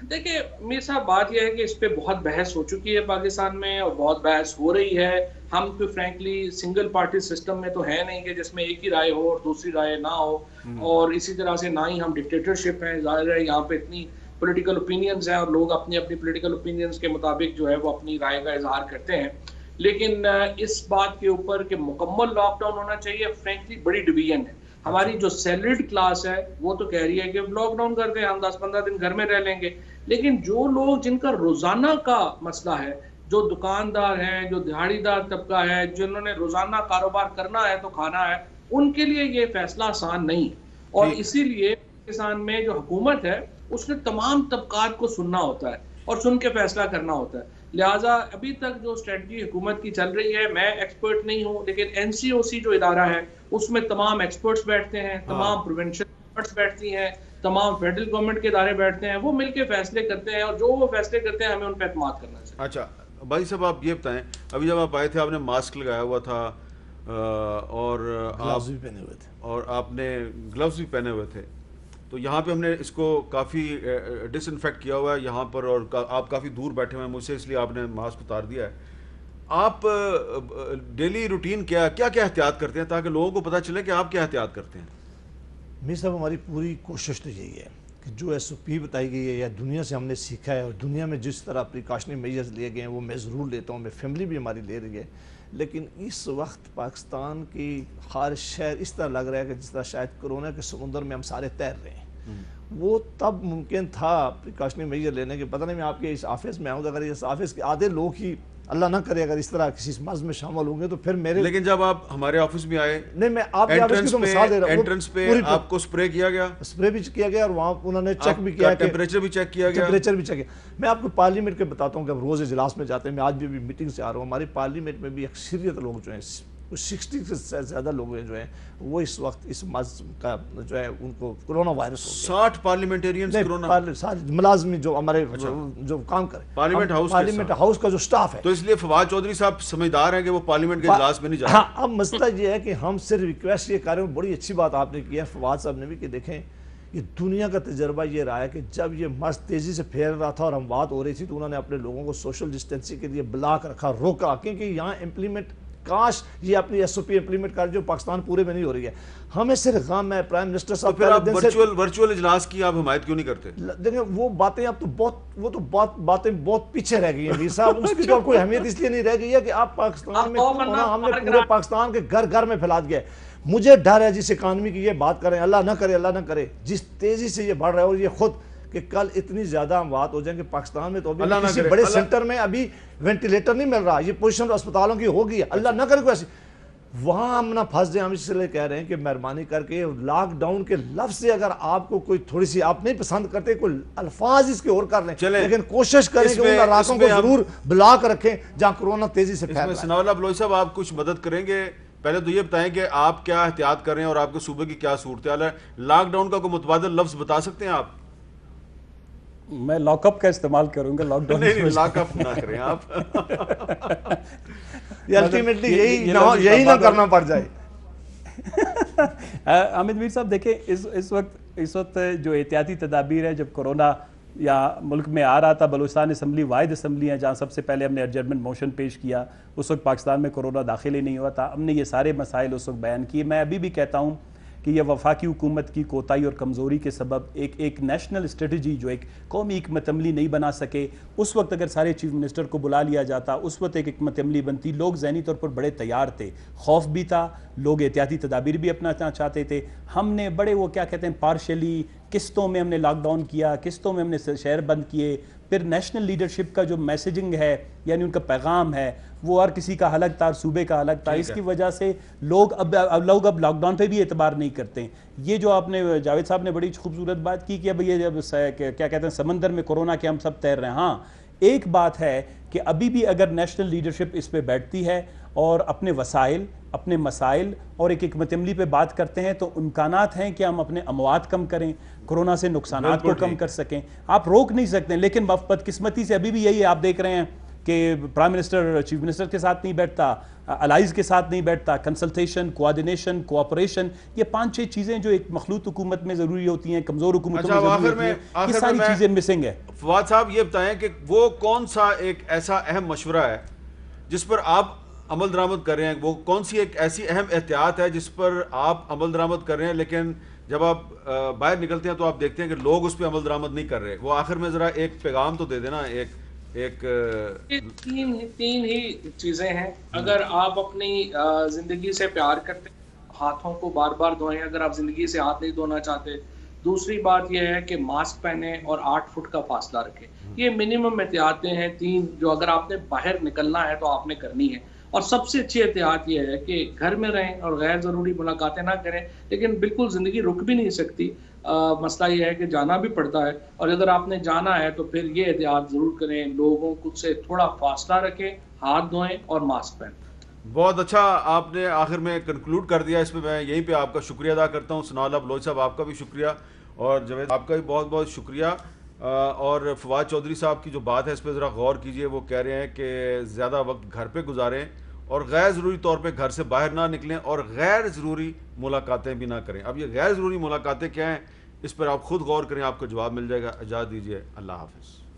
देखिए मीर साहब, बात यह है कि इस पे बहुत बहस हो चुकी है पाकिस्तान में और बहुत बहस हो रही है। हम तो फ्रैंकली सिंगल पार्टी सिस्टम में तो है नहीं कि जिसमें एक ही राय हो और दूसरी राय ना हो, और इसी तरह से ना ही हम डिक्टेटरशिप हैं। जाहिर है यहाँ पे इतनी पॉलिटिकल ओपिनियंस हैं और लोग अपनी अपनी पॉलिटिकल ओपिनियंस के मुताबिक जो है वो अपनी राय का इजहार करते हैं। लेकिन इस बात के ऊपर कि मुकम्मल लॉकडाउन होना चाहिए, फ्रैंकली बड़ी डिवीजन है। हमारी जो सैलरीड क्लास है वो तो कह रही है कि लॉकडाउन कर दें, हम 10-15 दिन घर में रह लेंगे। लेकिन जो लोग जिनका रोजाना का मसला है, जो दुकानदार हैं, जो दिहाड़ीदार तबका है, जिन्होंने रोजाना कारोबार करना है तो खाना है, उनके लिए ये फैसला आसान नहीं है। और इसीलिए पाकिस्तान में जो हुकूमत है उसने तमाम तबकात को सुनना होता है और सुन के फैसला करना होता है। लिहाजा अभी तक जो स्ट्रेटजी हुकूमत की चल रही है, मैं एक्सपर्ट नहीं हूँ, लेकिन NCOC जो इदारा है उसमें तमाम एक्सपर्ट्स बैठते हैं, तमाम प्रिवेंशन एक्सपर्ट्स बैठती हैं, तमाम फेडरल गवर्नमेंट के इदारे बैठते हैं, वो मिलके फैसले करते हैं और जो वो फैसले करते हैं हमें उन पर एतमाद करना चाहिए। अच्छा भाई साहब, आप ये बताएं, अभी जब आप आए थे आपने मास्क लगाया हुआ था और ग्लव्स भी पहने हुए थे और आपने ग्लव्स भी पहने हुए थे, तो यहाँ पे हमने इसको काफ़ी डिसइंफेक्ट किया हुआ है यहाँ पर, और आप काफ़ी दूर बैठे हुए हैं मुझसे, इसलिए आपने मास्क उतार दिया है। आप डेली रूटीन क्या क्या एहतियात करते हैं ताकि लोगों को पता चले कि आप क्या एहतियात करते हैं? मीर साहब, हमारी पूरी कोशिश तो यही है कि जो SOP बताई गई है या दुनिया से हमने सीखा है और दुनिया में जिस तरह प्रिकॉशनरी मेजर्स लिए गए हैं वो मैं ज़रूर लेता हूँ, मैं फैमिली भी हमारी ले रही है। लेकिन इस वक्त पाकिस्तान की हर शहर इस तरह लग रहा है कि जिस तरह शायद कोरोना के समुंदर में हम सारे तैर रहे हैं। वो तब मुमकिन था प्रिकॉशनरी मेजर लेने के। पता नहीं मैं आपके इस ऑफिस में आऊँ, अगर इस ऑफिस के आधे लोग ही अल्लाह ना करे अगर इस तरह किसी मर्ज में शामिल होंगे तो फिर मेरे। लेकिन जब आप हमारे ऑफिस में आए, नहीं मैं आप एंट्रेंस पे आपको स्प्रे किया गया, स्प्रे भी किया गया और वहाँ उन्होंने चेक भी किया, टेम्परेचर भी चेक किया गया, टेम्परेचर भी चेक किया। मैं आपको पार्लियामेंट के बताता हूँ कि रोज़ इजलास में जाते हैं, मैं आज भी मीटिंग से आ रहा हूँ, हमारी पार्लियामेंट में भी अक्सरियत लोग जो हैं 60 से ज़्यादा लोग हैं जो हैं वो इस वक्त इस मर्ज का जो है उनको कोरोना वायरस हो गया। 60 पार्लियामेंट्रियंस कोरोना, सारे मुलाजमी जो हमारे जो काम करे पार्लियामेंट हाउस का जो स्टाफ है। तो इसलिए फवाद चौधरी साहब समझदार हैं कि वो पार्लियामेंट के इजलास में नहीं जा रहे। हाँ, अब मसला ये है कि हम सिर्फ रिक्वेस्ट ये कर रहे हैं, बड़ी अच्छी बात आपने की है फवाद साहब ने भी, कि देखें ये दुनिया का तजर्बा ये रहा है कि जब ये मर्ज तेज़ी से फैल रहा था और हम बात हो रही थी तो उन्होंने अपने लोगों को सोशल डिस्टेंसिंग के लिए ब्लॉक रखा, रोका, क्योंकि यहाँ इम्प्लीमेंट काश ये अपनी SOP इम्प्लीमेंट कर जो पाकिस्तान पूरे में नहीं हो रही है। हमें सिर्फ गम है प्राइम मिनिस्टर साहब, फिर आप वर्चुअल इजलास की आप हिमायत क्यों नहीं करते? देखिए वो बातें अब तो बातें बहुत पीछे रह गई हैं मीर साहब, उसकी तो कोई अहमियत इसलिए नहीं रह गई है कि आप पाकिस्तान में हमने पूरे पाकिस्तान के घर घर में फैला दिया है। मुझे डर है जिस इकानमी की ये बात करें, अल्लाह ना करे, जिस तेजी से ये बढ़ रहा है, और ये खुद कि कल इतनी ज्यादा अमवात हो जाएंगे पाकिस्तान में, तो अभी किसी बड़े सेंटर में अभी वेंटिलेटर नहीं मिल रहा, ये पोजीशन अस्पतालों की होगी, अल्लाह ना करे कोई ऐसी, वहां हम ना फंस जाए। हम इसलिए कह रहे हैं कि मेहरबानी करके लॉकडाउन के लफ्ज से अगर आपको कोई थोड़ी सी आप नहीं पसंद करते, कोई अल्फाज इसके और कर लें, लेकिन कोशिश करें कि उन इलाकों को जरूर ब्लॉक रखें जहां कोरोना तेजी से फैल रहा है। सनाउल्लाह बलोच साहब, आप कुछ मदद करेंगे? पहले तो ये बताएं कि आप क्या एहतियात कर रहे हैं और आपके सूबे की क्या सूरत हाल है? लॉकडाउन का कोई मुतबादिल लफ्ज बता सकते हैं आप? मैं लॉकअप का इस्तेमाल करूंगा, लॉकडाउन नहीं लॉकअप ना करें आप। अल्टीमेटली यही ना करना पड़ जाए। हामिद मीर साहब देखें, इस वक्त जो एहतियाती तदाबीर है, जब कोरोना या मुल्क में आ रहा था, बलूचिस्तान असम्बली वाहिद असम्बली है जहाँ सबसे पहले हमने एडजर्नमेंट मोशन पेश किया, उस वक्त पाकिस्तान में कोरोना दाखिल ही नहीं हुआ था। हमने ये सारे मसाइल उस वक्त बयान किए। मैं अभी भी कहता हूँ कि यह वफाकी हुकूमत की कोताही और कमज़ोरी के सबब एक नेशनल स्ट्रेटजी जो एक कौमी हिकमत अमली नहीं बना सके, उस वक्त अगर सारे चीफ मिनिस्टर को बुला लिया जाता, उस वक्त एक हिकमत अमली बनती। लोग ज़हनी तौर पर बड़े तैयार थे, खौफ भी था, लोग एहतियाती तदाबीर भी अपनाना चाहते थे। हमने बड़े वो क्या कहते हैं पार्शली किस्तों में हमने लॉकडाउन किया, किस्तों में हमने शहर बंद किए। फिर नेशनल लीडरशिप का जो मैसेजिंग है यानी उनका पैगाम है वो हर किसी का अलग था, हर का अलग था। इसकी वजह से लोग अब लॉकडाउन पे भी एतबार नहीं करते। ये जो आपने जावेद साहब ने बड़ी खूबसूरत बात की कि अब ये जब क्या कहते हैं समंदर में कोरोना के हम सब तैर रहे हैं, हाँ एक बात है कि अभी भी अगर नेशनल लीडरशिप इस पे बैठती है और अपने वसाइल, अपने मसाइल और एक हिकमत अमली पे बात करते हैं, तो इम्कानात हैं कि हम अपने अमवात कम करें, कोरोना से नुकसानात को कम कर सकें। आप रोक नहीं सकते, लेकिन बदकिस्मती से अभी भी यही आप देख रहे हैं कि प्राइम मिनिस्टर चीफ मिनिस्टर के साथ नहीं बैठता, अलाइज के साथ नहीं बैठता, कंसल्टेशन, कोऑर्डिनेशन, कोऑपरेशन, ये 5-6 चीज़ें जो एक मखलूत हुकूमत में ज़रूरी होती हैं, कमज़ोर हुकूमतों में ज़रूरी होती हैं, ये सारी चीज़ें मिसिंग है। फवाद साहब ये बताएं कि वो कौन सा एक ऐसा अहम मशवरा है जिस पर आप अमल दरामद कर रहे हैं, वो कौन सी एक ऐसी अहम एहतियात है जिस पर आप अमल दरामद कर रहे हैं, लेकिन जब आप बाहर निकलते हैं तो आप देखते हैं कि लोग उस पर अमल दरामद नहीं कर रहे। वो आखिर में ज़रा एक पैगाम तो दे देना। तीन ही चीजें हैं। अगर आप अपनी जिंदगी से प्यार करते हैं, हाथों को बार बार धोएं अगर आप जिंदगी से हाथ नहीं धोना चाहते। दूसरी बात यह है कि मास्क पहने और 8 फुट का फासला रखें। ये मिनिमम एहतियातें हैं 3 जो अगर आपने बाहर निकलना है तो आपने करनी है। और सबसे अच्छी एहतियात यह है कि घर में रहें और गैर ज़रूरी मुलाकातें ना करें। लेकिन बिल्कुल ज़िंदगी रुक भी नहीं सकती, मसला ये है कि जाना भी पड़ता है, और अगर आपने जाना है तो फिर ये एहतियात ज़रूर करें, लोगों से थोड़ा फासला रखें, हाथ धोएं और मास्क पहनें। बहुत अच्छा आपने आखिर में कंक्लूड कर दिया। इसमें मैं यहीं पे आपका शुक्रिया अदा करता हूँ। सनाउल्लाह बलोच साहब आपका भी शुक्रिया, और जवेद आपका भी बहुत बहुत शुक्रिया। और फवाद चौधरी साहब की जो बात है इस पर ज़रा गौर कीजिए। वो कह रहे हैं कि ज़्यादा वक्त घर पे गुजारें और गैर ज़रूरी तौर पे घर से बाहर ना निकलें और गैर ज़रूरी मुलाकातें भी ना करें। अब ये गैर ज़रूरी मुलाकातें क्या हैं, इस पर आप खुद गौर करें, आपको जवाब मिल जाएगा। इजाज़त दीजिए, अल्लाह हाफ़िज़।